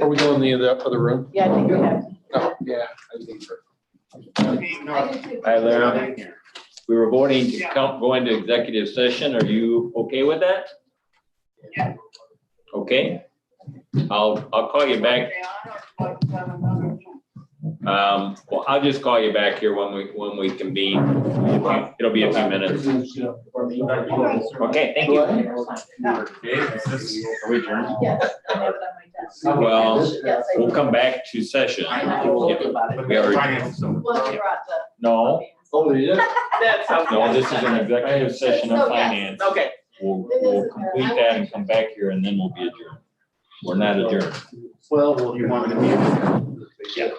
Are we going in the other room? Yeah, I think we have. No, yeah, I think so. Hi, Larry. We were voting to go into executive session. Are you okay with that? Yeah. Okay. I'll call you back. Well, I'll just call you back here when we convene. It'll be a few minutes. Okay, thank you. Are we adjourned? Yes, I have it on my desk. Well, Yes, I we'll do. come back to session. I told you about it. We already, Well, you brought the. no, Oh, yeah. That's how. no, this is an executive session of finance. Okay. We'll complete that and come back here and then we'll be adjourned. We're not adjourned. Well, you want me to be? Yeah.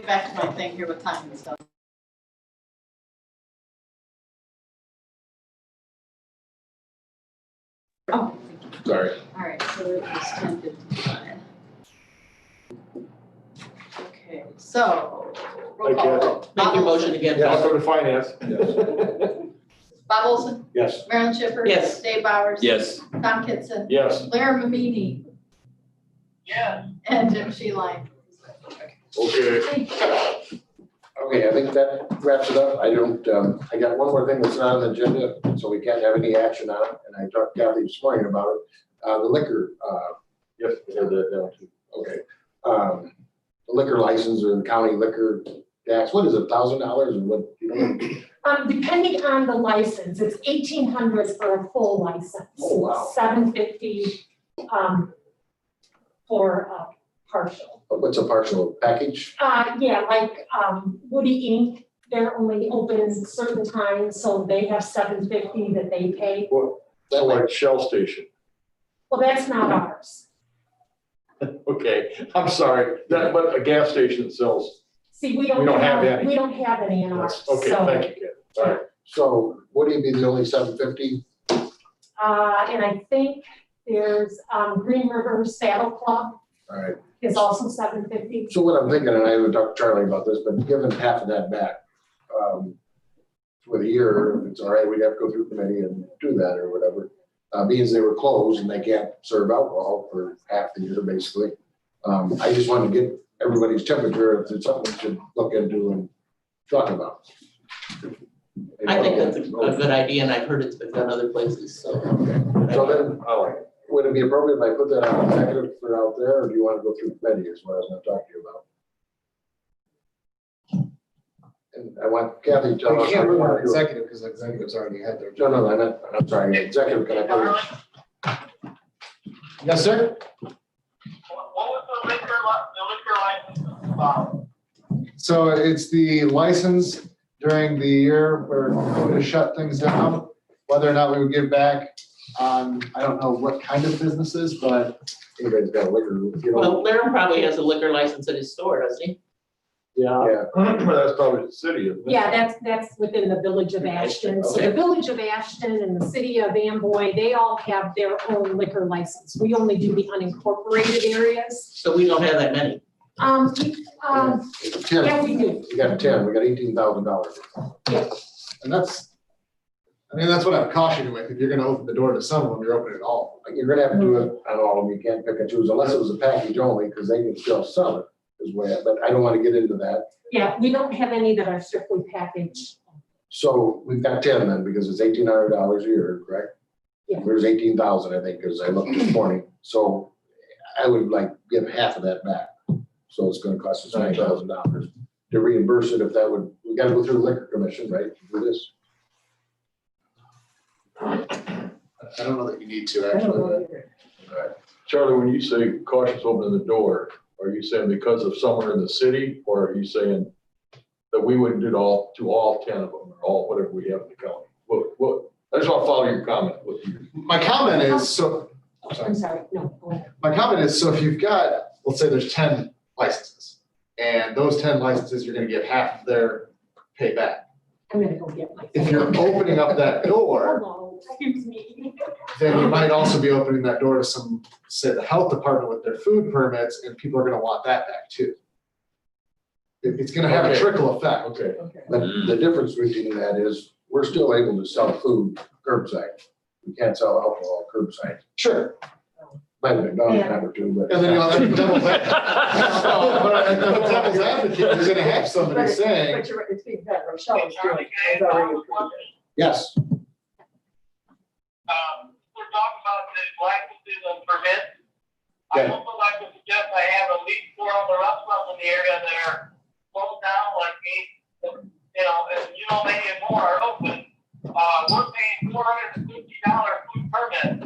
get back to my thing here with time and stuff. Oh, Sorry. all right, so it was 10:55. Okay, so, roll Thank you. call. Make your motion again. Yeah, I'll go to finance. Bob Olson, Yes. Marilyn Schiffer. Yes. Dave Bowers. Yes. Tom Kitson. Yes. Larry Mamini. Yes. And Jim Sheeline. Okay. Okay, I think that wraps it up. I don't, I got one more thing that's not on the agenda, so we can't have any action on it, and I talked to Kathy this morning about it. The liquor, yes, okay. The liquor license or the county liquor tax, what is it, $1,000 or what? You know? Depending on the license, it's $1,800 for a full license. Oh, wow. $750, for a partial. What's a partial package? Yeah, like, Woody Inc., they're only open certain times, so they have $750 that they pay. That like Shell Station. Well, that's not ours. Okay, I'm sorry. That, but a gas station sells. See, We don't have any. We don't have any in ours, Okay, so. thank you. All right, so would it be the only $750? And I think there's, Green River Saddle Club All right. is also $750. So what I'm thinking, and I would talk to Charlie about this, but giving half of that back for the year, if it's all right, we'd have to go through committee and do that or whatever. Means they were closed and they can't serve alcohol for half the year, basically. I just wanted to get everybody's temperature if it's something we should look into and talk about. I think that's a good idea, and I've heard it's been done other places, so. So then, would it be appropriate if I put that on executive for out there, or do you want to go through committee is what I was going to talk to you about? And I want Kathy to tell us. We can't move on executive because executives already had their. No, I'm sorry, executive, can I put it? Yes, sir? So it's the license during the year where we're going to shut things down, whether or not we would give back on, I don't know what kind of businesses, but. Anybody's got a liquor, you know. Well, Larry probably has a liquor license at his store, doesn't he? Yeah. That's probably the city, isn't it? Yeah, that's within the Village of Ashton. So the Village of Ashton and the City of Amboy, they all have their own liquor license. We only do the unincorporated areas. So we don't have that many. Yeah, we do. We got 10, we got $18,000. Yeah. And that's what I'm cautioning with. If you're gonna open the door to some of them, you're opening it all. Like, you're gonna have to do it on all of them, you can't pick and choose unless it was a package only, because they can still sell it as well, but I don't want to get into that. Yeah, we don't have any that are strictly packaged. So we've got 10 then, because it's $1,800 a year, correct? Yeah. There's 18,000, I think, because I looked this morning, so I would like give half of that back. So it's gonna cost us $9,000 to reimburse it if that would, we gotta go through the liquor commission, right, to do this? I don't know that you need to actually. Charlie, when you say cautious opening the door, are you saying because of somewhere in the city, or are you saying that we wouldn't do it all to all 10 of them, or all, whatever we have in the county? What, I just want to follow your comment with you. My comment is, so, I'm sorry, no, go ahead. my comment is, so if you've got, let's say there's 10 licenses, and those 10 licenses, you're gonna get half of their payback. I'm gonna go get my. If you're opening up that door, Hello, excuse me. then you might also be opening that door to some, say, the health department with their food permits, and people are gonna want that back too. It's gonna have a Okay. trickle effect. Okay. But the difference between that is, we're still able to sell food curbside. We can't sell alcohol curbside. Sure. Might have been done number two, but. And then you'll have devil's advocate, you're gonna have somebody saying. But you're, it's being done, Rochelle is doing it. It's already approved it. Yes. We're talking about the licenses and permits. I Yeah. also like to suggest I have at least 4 other restaurants in the area that are closed down like me, you know, and you know, maybe more are open. We're paying $450 food permit.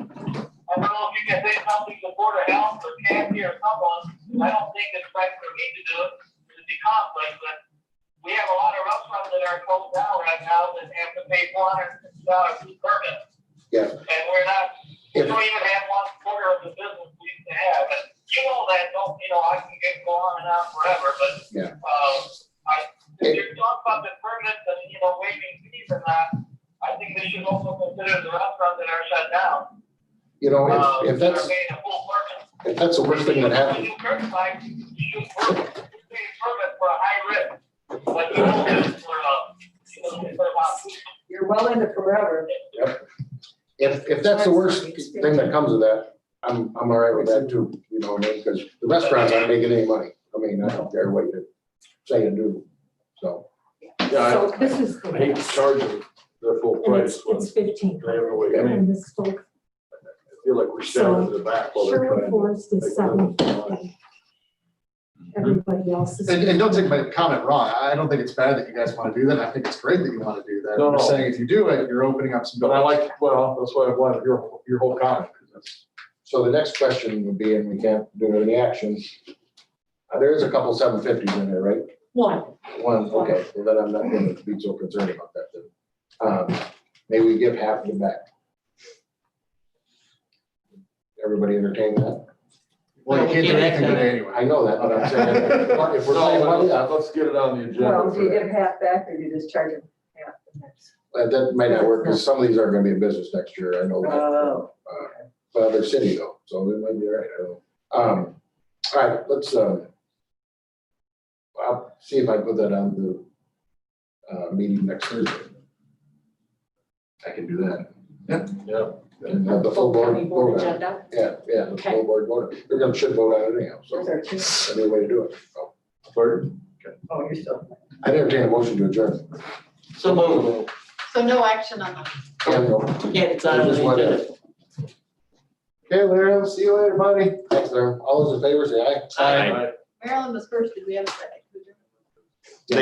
I don't know if you can say something to Board of Health or Kathy or someone. I don't think it's right for me to do it, to be conflict, but we have a lot of restaurants that are closed down right now that have to pay $450 food permit. Yeah. And we don't even have 1/4 of the business we used to have. And you know that, don't, you know, I can get go on and on forever, but, Yeah. you know, if They're that's, paying a full permit. if that's the worst thing that happened, You pay permit for a high risk, but you don't have it for about. You're well into forever. if that's the worst thing that comes of that, I'm all right with that too, you know what I mean? Because the restaurants aren't making any money. I mean, I don't care what you say and do, so. Yeah, So this is I hate to charge them their full and price. when it's 15. They have no way, I mean, And this folk, I feel like we're stabbing to the back while they're Sherwood trying. Forest is make a living. 750. Everybody else is. And don't take my comment wrong, I don't think it's bad that you guys want to do that, I think it's great that you want to do that. No, I'm just no. saying, if you do it, you're opening up some. But I like, well, that's why I wanted your whole comment, because that's. So the next question would be, and we can't do any action. There is a couple 750s in there, right? One. One, okay, well then I'm not going to be so concerned about that then. Maybe we give half of it back. Everybody entertain that? Well, you can't do anything today anyway. I know that, but I'm saying, if we're saying money up, Let's get it on the agenda. Well, do for you that. give half back or do you just charge them half the next? that might not work, because some of these aren't gonna be in business next year, I know that. Oh. But they're city though, so it might be all right, I don't know. All right, let's, I'll see if I put that on the meeting next Thursday. I can do that. Yeah. And have the full board County board vote on it. agenda. Yeah, the Okay. full board vote. They're gonna should vote on it anyhow, so Those are two. that'd be a way to do it. So, Oh, you're still. I entertain a motion to adjourn. So move. So no action on that. Yeah, no. Yeah, it's on Just the one. agenda. Okay, Larry, see you later, buddy. Thanks, Larry. All those in favor, say aye. Aye. Marilyn was first, did we have a second?